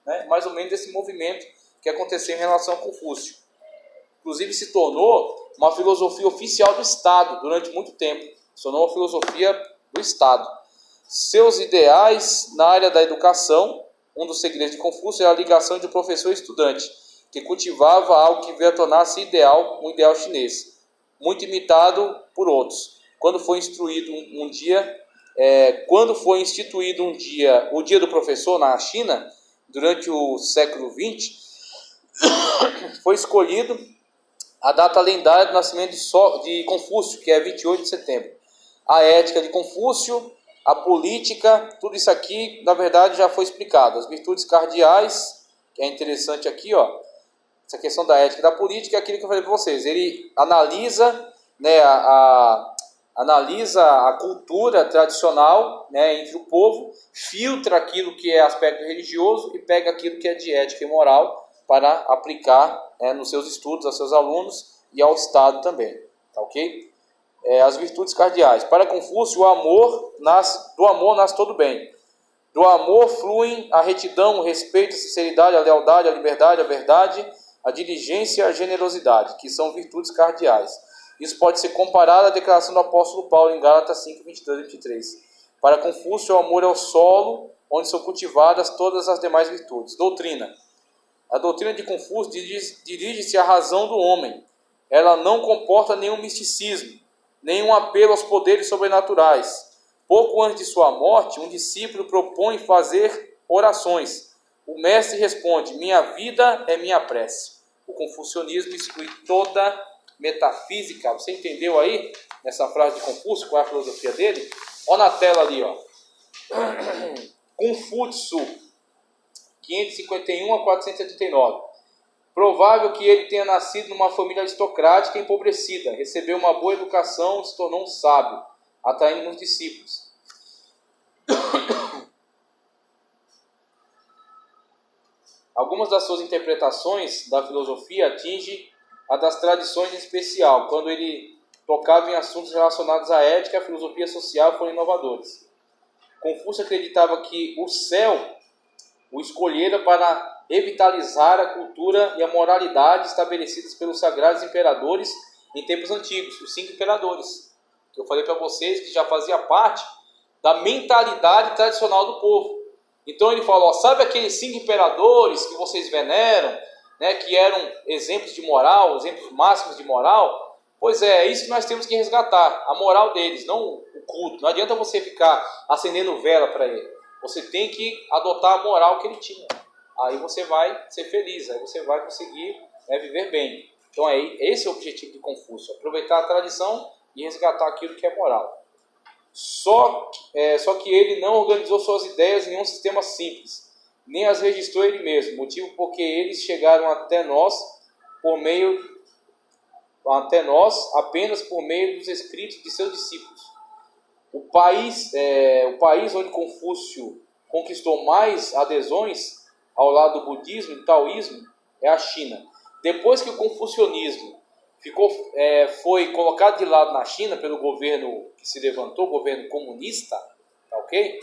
né? Mais ou menos esse movimento que aconteceu em relação a Confúcio. Inclusive se tornou uma filosofia oficial do Estado durante muito tempo. Se tornou uma filosofia do Estado. Seus ideais na área da educação, um dos segredos de Confúcio é a ligação de professor e estudante, que cultivava algo que veio a tornar-se ideal, um ideal chinês, muito imitado por outros. Quando foi instituído um dia o dia do professor na China, durante o século XX, foi escolhido a data lendária do nascimento de Confúcio, que é 28 de setembro. A ética de Confúcio, a política, tudo isso aqui, na verdade, já foi explicado. As virtudes cardeais, que é interessante aqui, ó, essa questão da ética e da política é aquilo que eu falei para vocês. Ele analisa, né, analisa a cultura tradicional, né, entre o povo, filtra aquilo que é aspecto religioso e pega aquilo que é de ética e moral para aplicar, né, nos seus estudos, aos seus alunos e ao Estado também. Tá, ok? As virtudes cardeais. Para Confúcio, do amor nasce todo bem. Do amor fluem a retidão, o respeito, a sinceridade, a lealdade, a liberdade, a verdade, a diligência e a generosidade, que são virtudes cardeais. Isso pode ser comparado à declaração do apóstolo Paulo em Gálatas 5, 22 e 23. Para Confúcio, o amor é o solo onde são cultivadas todas as demais virtudes. Doutrina. A doutrina de Confúcio dirige-se à razão do homem. Ela não comporta nenhum misticismo, nenhum apelo aos poderes sobrenaturais. Pouco antes de sua morte, um discípulo propõe fazer orações. O mestre responde: minha vida é minha prece. O confucionismo exclui toda metafísica. Você entendeu aí, nessa frase de Confúcio, qual é a filosofia dele? Olha na tela ali, ó. Confúcio, 551 a 479. Provável que ele tenha nascido numa família aristocrática e empobrecida, recebeu uma boa educação e se tornou um sábio, atraindo muitos discípulos. Algumas das suas interpretações da filosofia atingem a das tradições em especial, quando ele tocava em assuntos relacionados à ética, a filosofia social foram inovadores. Confúcio acreditava que o céu o escolhera para revitalizar a cultura e a moralidade estabelecidas pelos sagrados imperadores em tempos antigos, os 5 imperadores, que eu falei para vocês que já fazia parte da mentalidade tradicional do povo. Então ele falou, sabe aqueles 5 imperadores que vocês veneram, né, que eram exemplos de moral, exemplos máximos de moral? Pois é isso que nós temos que resgatar, a moral deles, não o culto. Não adianta você ficar acendendo vela para ele. Você tem que adotar a moral que ele tinha. Aí você vai ser feliz, aí você vai conseguir, né, viver bem. Então esse é o objetivo de Confúcio, aproveitar a tradição e resgatar aquilo que é moral. Só que ele não organizou suas ideias em um sistema simples, nem as registrou ele mesmo, motivo porque eles chegaram até nós apenas por meio dos escritos de seus discípulos. O país onde Confúcio conquistou mais adesões ao lado do budismo e taoísmo é a China. Depois que o confucionismo foi colocado de lado na China pelo governo que se levantou, o governo comunista, tá ok?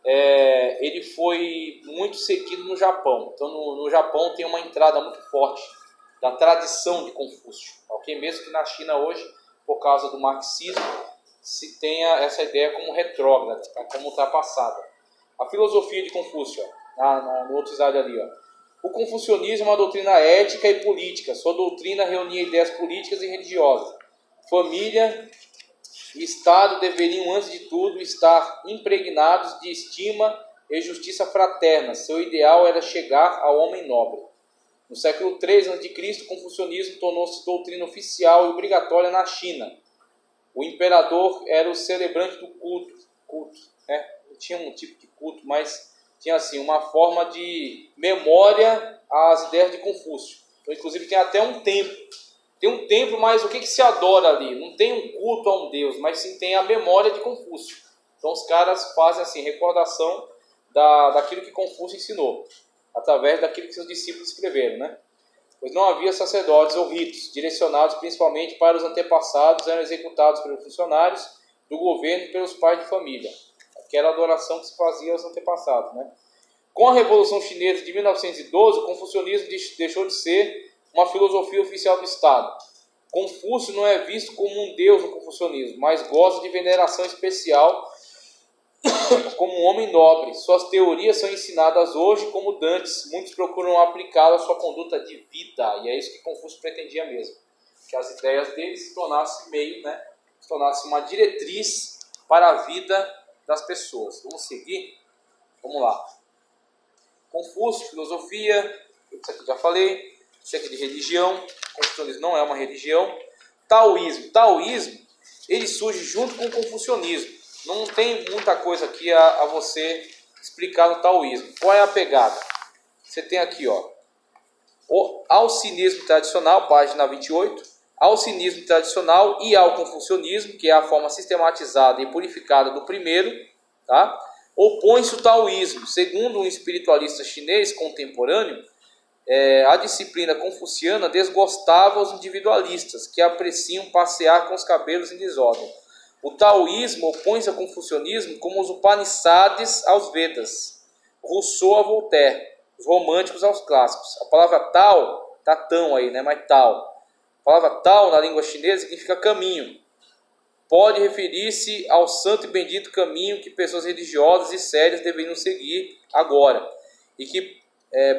Ele foi muito seguido no Japão. Então no Japão tem uma entrada muito forte da tradição de Confúcio, tá ok? Mesmo que na China hoje, por causa do marxismo, se tenha essa ideia como retrógrada, tá? Como ultrapassada. A filosofia de Confúcio, no outro slide ali, ó. O confucionismo é uma doutrina ética e política. Sua doutrina reunia ideias políticas e religiosas. Família e Estado deveriam, antes de tudo, estar impregnados de estima e justiça fraterna. Seu ideal era chegar ao homem nobre. No século III a.C., o confucionismo tornou-se doutrina oficial e obrigatória na China. O imperador era o celebrante do culto, né? Não tinha um tipo de culto, mas tinha assim uma forma de memória às ideias de Confúcio. Então, inclusive, tem até um templo. Tem um templo, mas o que se adora ali? Não tem um culto a um deus, mas sim tem a memória de Confúcio. Então, os caras fazem assim, recordação daquilo que Confúcio ensinou, através daquilo que seus discípulos escreveram, né? Pois não havia sacerdotes ou ritos, direcionados principalmente para os antepassados, eram executados pelos funcionários do governo e pelos pais de família. Que era a adoração que se fazia aos antepassados, né? Com a Revolução Chinesa de 1912, o confucionismo deixou de ser uma filosofia oficial do Estado. Confúcio não é visto como um deus no confucionismo, mas goza de veneração especial como um homem nobre. Suas teorias são ensinadas hoje como dantes. Muitos procuram aplicá-la à sua conduta de vida, e é isso que Confúcio pretendia mesmo. Que as ideias dele se tornassem se tornassem uma diretriz para a vida das pessoas. Vamos seguir? Vamos lá. Confúcio, filosofia, isso aqui já falei. Isso aqui de religião. Confucionismo não é uma religião. Taoísmo, ele surge junto com o confucionismo. Não tem muita coisa aqui a você explicar no taoísmo. Qual é a pegada? Você tem aqui, ó, o alcinismo tradicional, página 28. Alcinismo tradicional e ao confucionismo, que é a forma sistematizada e purificada do primeiro, tá? Opõe-se o taoísmo. Segundo um espiritualista chinês contemporâneo, a disciplina confuciana desgostava os individualistas, que apreciam passear com os cabelos em desordem. O taoísmo opõe-se ao confucionismo como os Upanishads aos Vedas, Rousseau a Voltaire, os românticos aos clássicos. A palavra Tao, tá tão aí, né? Mas Tao. A palavra Tao na língua chinesa significa caminho. Pode referir-se ao santo e bendito caminho que pessoas religiosas e sérias deveriam seguir agora, e que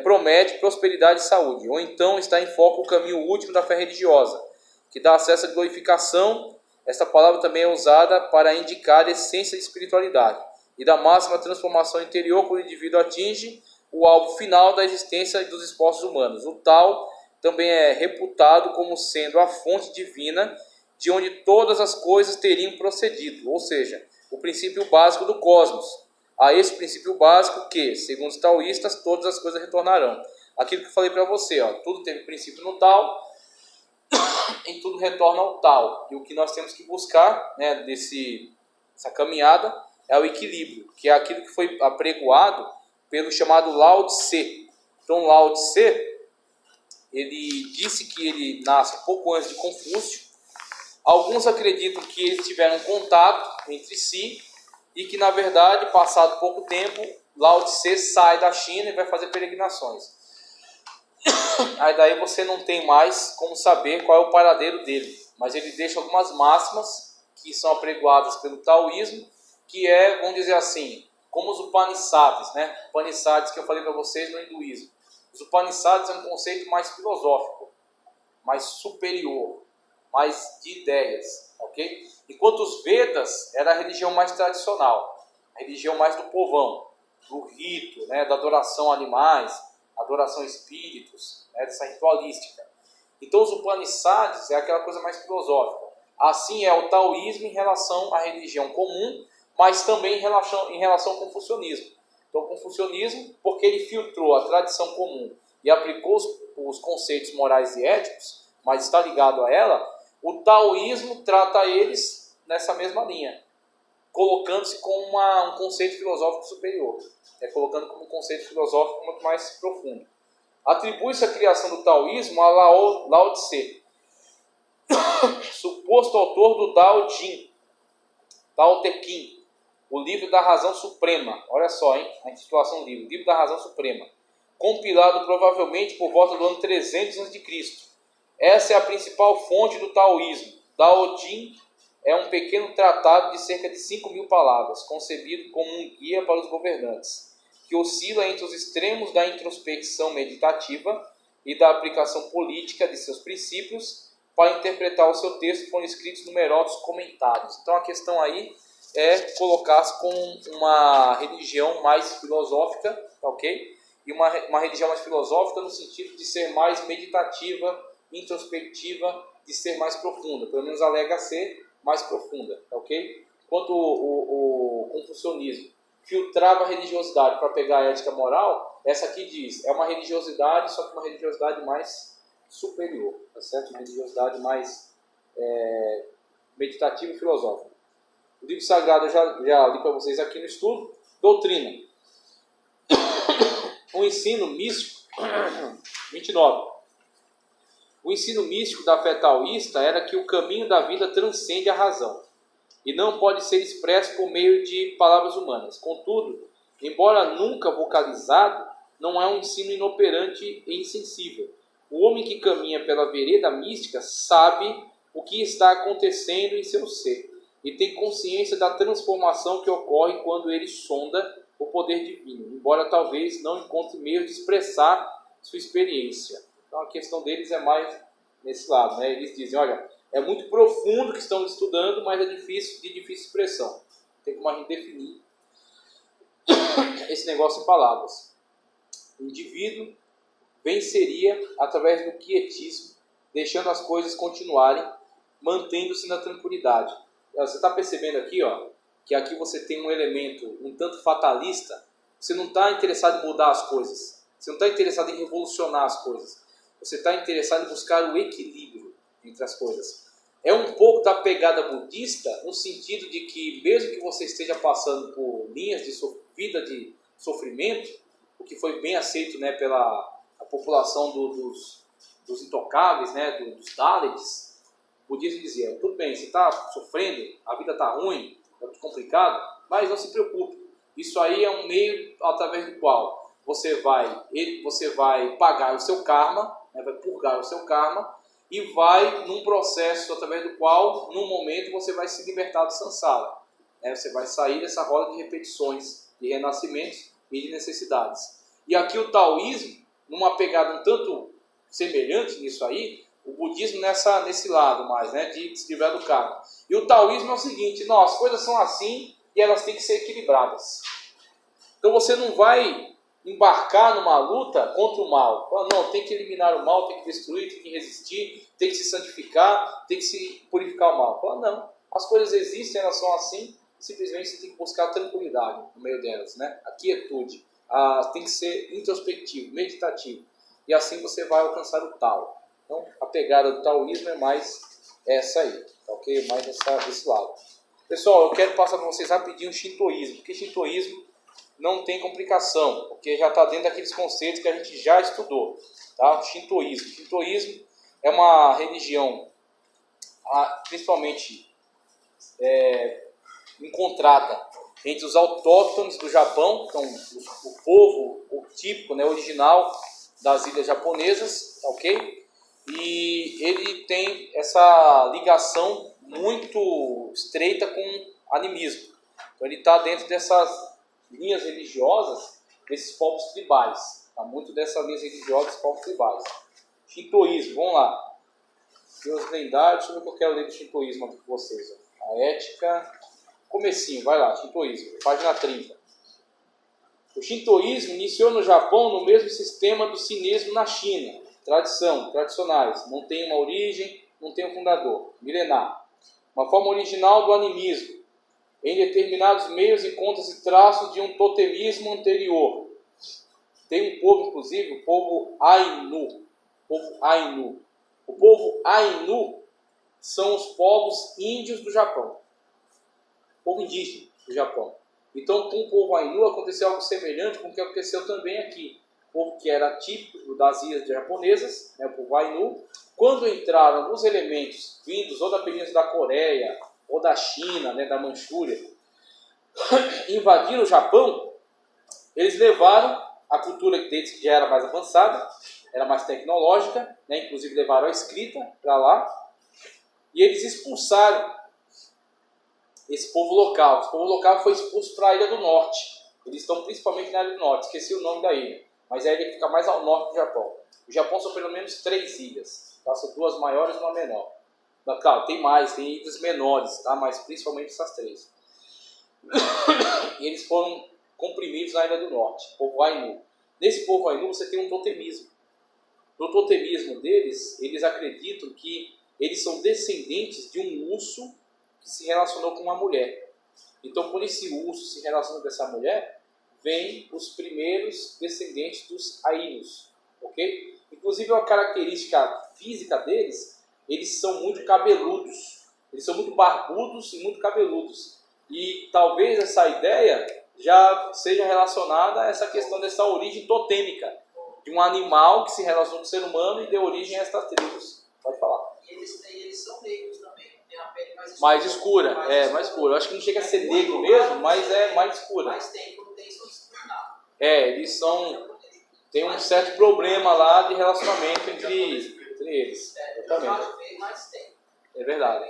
promete prosperidade e saúde. Ou então está em foco o caminho último da fé religiosa, que dá acesso à glorificação. Esta palavra também é usada para indicar a essência de espiritualidade e da máxima transformação interior quando o indivíduo atinge o alvo final da existência dos esforços humanos. O Tao também é reputado como sendo a fonte divina de onde todas as coisas teriam procedido, ou seja, o princípio básico do cosmos. A esse princípio básico que, segundo os taoístas, todas as coisas retornarão. Aquilo que eu falei para você, ó, tudo teve princípio no Tao, e tudo retorna ao Tao. E o que nós temos que buscar, né, essa caminhada é o equilíbrio, que é aquilo que foi apregoado pelo chamado Lao Tse. Então, Lao Tse, ele disse que ele nasce pouco antes de Confúcio. Alguns acreditam que eles tiveram contato entre si e que, na verdade, passado pouco tempo, Lao Tse sai da China e vai fazer peregrinações. Aí daí você não tem mais como saber qual é o paradeiro dele, mas ele deixa algumas máximas que são apregoadas pelo taoísmo, que vamos dizer assim, como os Upanishads, né? Upanishads que eu falei para vocês no hinduísmo. Os Upanishads é um conceito mais filosófico, mais superior, mais de ideias, ok? Enquanto os Vedas era a religião mais tradicional, a religião mais do povão, do rito, né? Da adoração a animais, adoração a espíritos, né, dessa ritualística. Então os Upanishads é aquela coisa mais filosófica. Assim é o taoísmo em relação à religião comum, mas também em relação ao confucionismo. Então o confucionismo, porque ele filtrou a tradição comum e aplicou os conceitos morais e éticos, mas está ligado a ela, o taoísmo trata eles nessa mesma linha. colocando-se como um conceito filosófico superior, colocando como um conceito filosófico muito mais profundo. Atribui-se a criação do taoísmo a Lao Tse, suposto autor do Tao Te Ching, o livro da razão suprema. Olha só, hein? A intitulação do livro, livro da razão suprema, compilado provavelmente por volta do ano 300 a.C. Essa é a principal fonte do taoísmo. Tao Te é um pequeno tratado de cerca de 5.000 palavras, concebido como um guia para os governantes, que oscila entre os extremos da introspecção meditativa e da aplicação política de seus princípios. Para interpretar o seu texto foram escritos numerosos comentários. Então a questão aí é colocar-se com uma religião mais filosófica, ok? E uma religião mais filosófica no sentido de ser mais meditativa, introspectiva, de ser mais profunda. Pelo menos alega ser mais profunda, ok? Enquanto o confucionismo filtrava a religiosidade para pegar a ética moral, essa aqui diz, é uma religiosidade, só que uma religiosidade mais superior, tá certo? Uma religiosidade mais meditativa e filosófica. O livro sagrado eu já li para vocês aqui no estudo. Doutrina. O ensino místico, 29. O ensino místico da fé taoísta era que o caminho da vida transcende a razão e não pode ser expresso por meio de palavras humanas. Contudo, embora nunca vocalizado, não é um ensino inoperante e insensível. O homem que caminha pela vereda mística sabe o que está acontecendo em seu ser e tem consciência da transformação que ocorre quando ele sonda o poder divino, embora talvez não encontre meio de expressar sua experiência. Então a questão deles é mais nesse lado, né? Eles dizem, olha, é muito profundo o que estamos estudando, mas é de difícil expressão. Tem como a gente definir esse negócio em palavras. O indivíduo venceria através do quietismo, deixando as coisas continuarem, mantendo-se na tranquilidade. Você está percebendo aqui, ó, que aqui você tem um elemento um tanto fatalista. Você não está interessado em mudar as coisas. Você não está interessado em revolucionar as coisas. Você está interessado em buscar o equilíbrio entre as coisas. É um pouco da pegada budista, no sentido de que, mesmo que você esteja passando por linhas de vida de sofrimento, o que foi bem aceito, né, pela a população dos intocáveis, né, dos Dalits, o budismo dizia, tudo bem, você está sofrendo, a vida está ruim, está muito complicado, mas não se preocupe. Isso aí é um meio através do qual você vai pagar o seu karma, né, vai purgar o seu karma, e vai num processo através do qual, num momento, você vai se libertar do samsara. Né? Você vai sair dessa roda de repetições, de renascimentos e de necessidades. E aqui o taoísmo, numa pegada um tanto semelhante nisso aí, o budismo nesse lado mais, né, de se livrar do karma. E o taoísmo é o seguinte, não, as coisas são assim e elas têm que ser equilibradas. Então você não vai embarcar numa luta contra o mal. Não, tem que eliminar o mal, tem que destruir, tem que resistir, tem que se santificar, tem que se purificar o mal. Não, as coisas existem, elas são assim, simplesmente você tem que buscar tranquilidade no meio delas, né? A quietude, tem que ser introspectivo, meditativo, e assim você vai alcançar o Tao. Então, a pegada do taoísmo é mais essa aí, tá ok? Mais desse lado. Pessoal, eu quero passar para vocês rapidinho o shintoísmo, porque shintoísmo não tem complicação, porque já está dentro daqueles conceitos que a gente já estudou, tá? Shintoísmo. Shintoísmo é uma religião, principalmente encontrada entre os autóctones do Japão, então o povo típico, né, original das ilhas japonesas, ok? E ele tem essa ligação muito estreita com animismo. Então ele está dentro dessas linhas religiosas desses povos tribais. Tá? Muito dessas linhas religiosas dos povos tribais. Shintoísmo, vamos lá. Deus lendário, deixa eu ver o que eu quero ler do shintoísmo aqui com vocês. Ó. A ética, comecinho, vai lá, shintoísmo, página 30. O shintoísmo iniciou no Japão no mesmo sistema do sinismo na China. Tradicionais, não tem uma origem, não tem um fundador, milenar. Uma forma original do animismo, em determinados meios encontra-se traços de um totemismo anterior. Tem um povo, inclusive, o povo Ainu. O povo Ainu são os povos índios do Japão. povo indígena do Japão. Então, com o povo Ainu aconteceu algo semelhante com o que aconteceu também aqui. O povo que era típico das ilhas japonesas, né, o povo Ainu, quando entraram alguns elementos vindos ou da Península da Coreia ou da China, né, da Manchúria, invadiram o Japão, eles levaram a cultura deles, que já era mais avançada, era mais tecnológica, né, inclusive levaram a escrita para lá, e eles expulsaram esse povo local. Esse povo local foi expulso para a Ilha do Norte. Eles estão principalmente na Ilha do Norte, esqueci o nome da ilha, mas a ilha fica mais ao norte do Japão. O Japão são pelo menos 3 ilhas, tá? São 2 maiores e uma menor. Mas, claro, tem mais, tem ilhas menores, tá? Mas principalmente essas 3. E eles foram comprimidos na Ilha do Norte, povo Ainu. Nesse povo Ainu você tem um totemismo. No totemismo deles, eles acreditam que eles são descendentes de um urso que se relacionou com uma mulher. Então, por esse urso se relacionando com essa mulher, vem os primeiros descendentes dos Ainus, ok? Inclusive, uma característica física deles, eles são muito cabeludos. Eles são muito barbudos e muito cabeludos. E talvez essa ideia já seja relacionada a essa questão dessa origem totêmica, de um animal que se relaciona com o ser humano e deu origem a estas tribos. Pode falar. E eles são negros também, tem a pele mais escura. Mais escura, mais escura. Eu acho que não chega a ser negro mesmo, mas é mais escura. Mas tem, quando tem, são discriminados. Eles tem um certo problema lá de relacionamento entre eles. Exatamente. Mas tem. É verdade.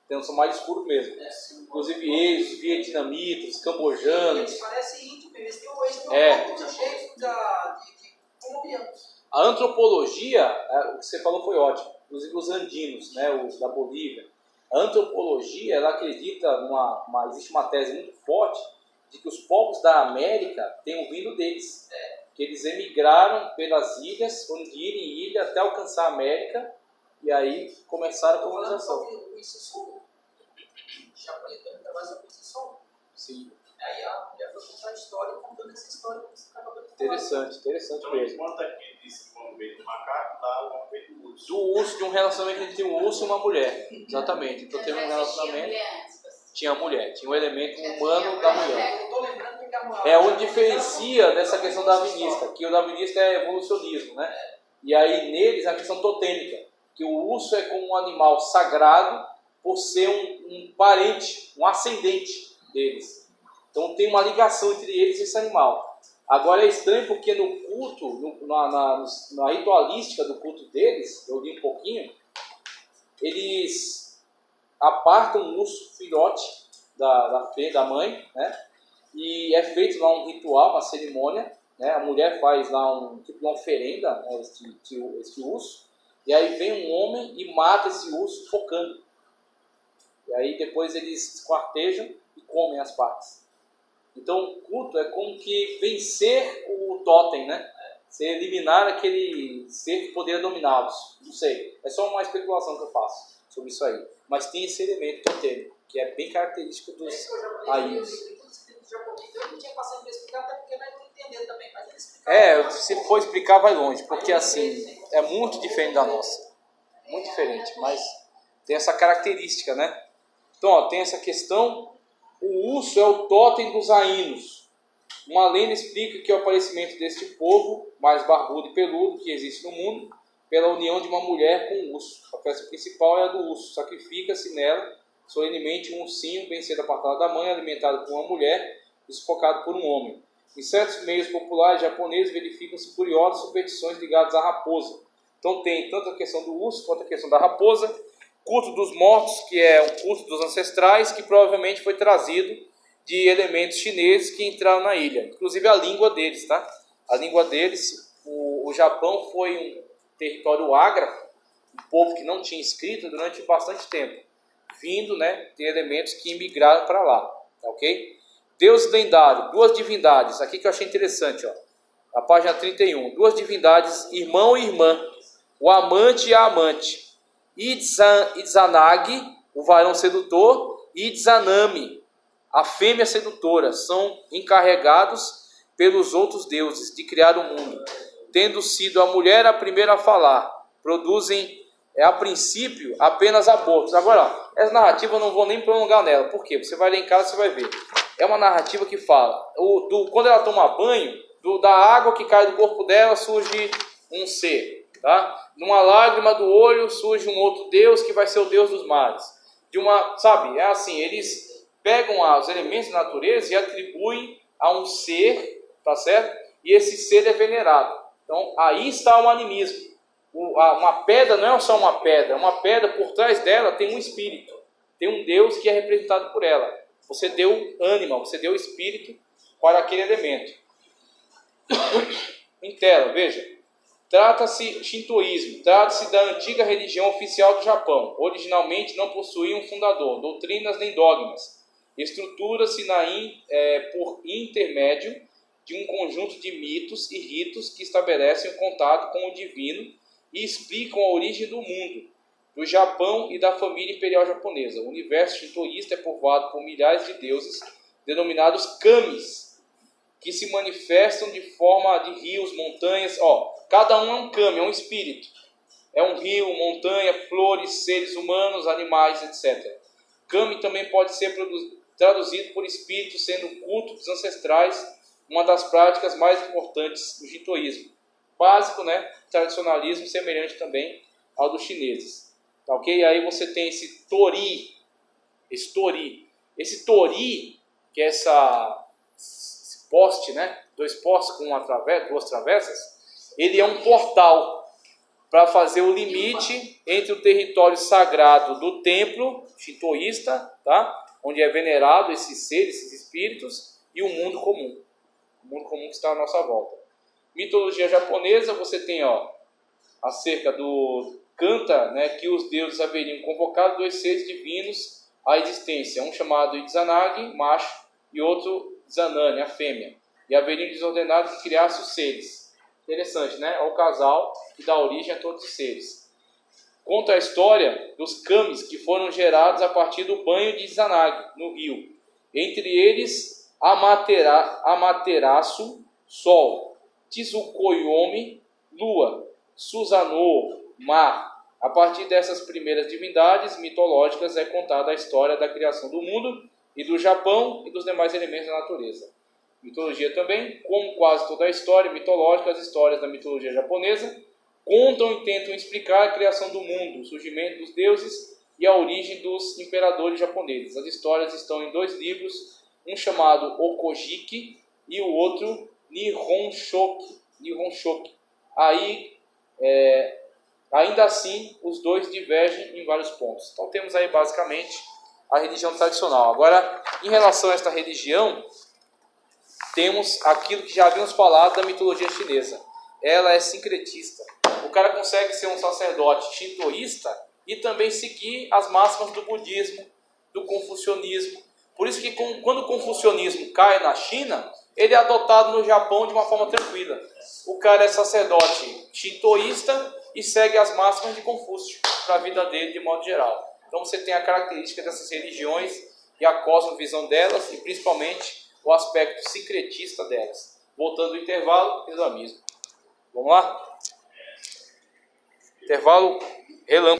Então são mais escuros mesmo. Inclusive eles, vietnamitas, cambojanos. Eles parecem índios mesmo, eles têm um corpo cheio de colombianos. A antropologia, o que você falou foi ótimo. Inclusive os andinos, né, os da Bolívia. A antropologia, ela acredita existe uma tese muito forte de que os povos da América tenham vindo deles. Que eles emigraram pelas ilhas, foram de ilha em ilha até alcançar a América e aí começaram a colonização. Sim. Aí a mulher foi contar a história e contando essa história. Interessante mesmo. Enquanto aqui disse que o homem veio do macaco, lá o homem veio do urso. Do urso, de um relacionamento entre um urso e uma mulher. Exatamente. Então teve um relacionamento. Tinha mulher, tinha um elemento humano da mulher. Eu tô lembrando que a onde diferencia dessa questão darwinista, que o darwinista é evolucionismo, né? E aí neles a questão totêmica, que o urso é como um animal sagrado por ser um parente, um ascendente deles. Então tem uma ligação entre eles e esse animal. Agora é estranho porque no culto, na ritualística do culto deles, eu li um pouquinho, eles apartam um urso filhote da mãe, né? E é feito lá um ritual, uma cerimônia, né? A mulher faz lá um tipo de uma oferenda, né? Este urso, e aí vem um homem e mata esse urso focando. E aí depois eles esquartejam e comem as partes. Então o culto é como que vencer o totem, né? Você eliminar aquele ser que poderia dominá-los. Não sei, é só uma especulação que eu faço sobre isso aí. Mas tem esse elemento totêmico, que é bem característico dos Ainus. Eu não tinha passado para explicar, até porque nós não entendemos também. Mas ele explicava se for explicar vai longe, porque assim, é muito diferente da nossa. Muito diferente, mas tem essa característica, né? Então, ó, tem essa questão, o urso é o totem dos Ainus. Uma lenda explica que é o aparecimento deste povo, mais barbudo e peludo que existe no mundo, pela união de uma mulher com um urso. A festa principal é a do urso. Sacrifica-se nela, solenemente, um ursinho bem cedo apartado da mãe, alimentado por uma mulher e sufocado por um homem. Em certos meios populares japoneses verificam-se curiosas superstições ligadas à raposa. Então tem tanto a questão do urso quanto a questão da raposa. Culto dos mortos, que é um culto dos ancestrais, que provavelmente foi trazido de elementos chineses que entraram na ilha. Inclusive a língua deles, tá? A língua deles, o Japão foi um território ágrafo, um povo que não tinha escrita durante bastante tempo, vindo, né, de elementos que imigraram para lá, tá, ok? Deus lendário, 2 divindades, aqui que eu achei interessante, ó, a página 31, 2 divindades, irmão e irmã, o amante e a amante, Izanagi, o varão sedutor, e Izanami, a fêmea sedutora, são encarregados pelos outros deuses de criar o mundo. Tendo sido a mulher a primeira a falar, produzem a princípio apenas abortos. Agora, ó, essa narrativa eu não vou nem prolongar nela. Por quê? Você vai ler em casa, você vai ver. É uma narrativa que fala, quando ela toma banho, da água que cai do corpo dela surge um ser. Tá? Numa lágrima do olho surge um outro Deus que vai ser o Deus dos mares. Sabe, é assim, eles pegam os elementos da natureza e atribuem a um ser, tá certo? E esse ser é venerado. Então, aí está o animismo. Uma pedra não é só uma pedra por trás dela tem um espírito, tem um Deus que é representado por ela. Você deu ânima, você deu espírito para aquele elemento. Em tela, veja. Trata-se Shintoísmo, trata-se da antiga religião oficial do Japão. Originalmente não possuía um fundador, doutrinas nem dogmas. Estrutura-se por intermédio de um conjunto de mitos e ritos que estabelecem um contato com o divino e explicam a origem do mundo, do Japão e da família imperial japonesa. O universo shintoísta é povoado por milhares de deuses, denominados kamis, que se manifestam de forma de rios, montanhas. Cada um é um kami, é um espírito. É um rio, montanha, flores, seres humanos, animais, etc. Kami também pode ser traduzido por espírito, sendo o culto dos ancestrais uma das práticas mais importantes do shintoísmo. Básico, né? Tradicionalismo semelhante também ao dos chineses. Tá, ok? Aí você tem esse tori. Esse tori, que é esse poste, né? 2 postes com duas travessas, ele é um portal para fazer o limite entre o território sagrado do templo shintoísta, tá? Onde é venerado esses seres, esses espíritos, e o mundo comum. O mundo comum que está à nossa volta. Mitologia japonesa, você tem acerca do canta, né, que os deuses haveriam convocado 2 seres divinos à existência, um chamado Izanagi, macho, e outro Izanani, a fêmea, e haveriam desordenado que criasse os seres. Interessante, né? É o casal que dá origem a todos os seres. Conta a história dos kamis que foram gerados a partir do banho de Izanagi, no rio. Entre eles, Amaterasu, Sol, Tsukuyomi, Lua, Susanoo, Mar. A partir dessas primeiras divindades mitológicas é contada a história da criação do mundo e do Japão e dos demais elementos da natureza. Mitologia também, como quase toda a história mitológica, as histórias da mitologia japonesa contam e tentam explicar a criação do mundo, o surgimento dos deuses e a origem dos imperadores japoneses. As histórias estão em 2 livros, um chamado Okojiki e o outro Nihonshoki. Ainda assim, os 2 divergem em vários pontos. Então temos aí basicamente a religião tradicional. Agora, em relação a esta religião, temos aquilo que já havíamos falado da mitologia chinesa. Ela é sincretista. O cara consegue ser um sacerdote shintoísta e também seguir as máximas do budismo, do confucionismo. Por isso que quando o confucionismo cai na China, ele é adotado no Japão de uma forma tranquila. O cara é sacerdote shintoísta e segue as máximas de Confúcio para a vida dele de modo geral. Então você tem a característica dessas religiões e a cosmovisão delas e principalmente o aspecto sincretista delas. Voltando ao intervalo, islamismo. Vamos lá? Intervalo relâmpago.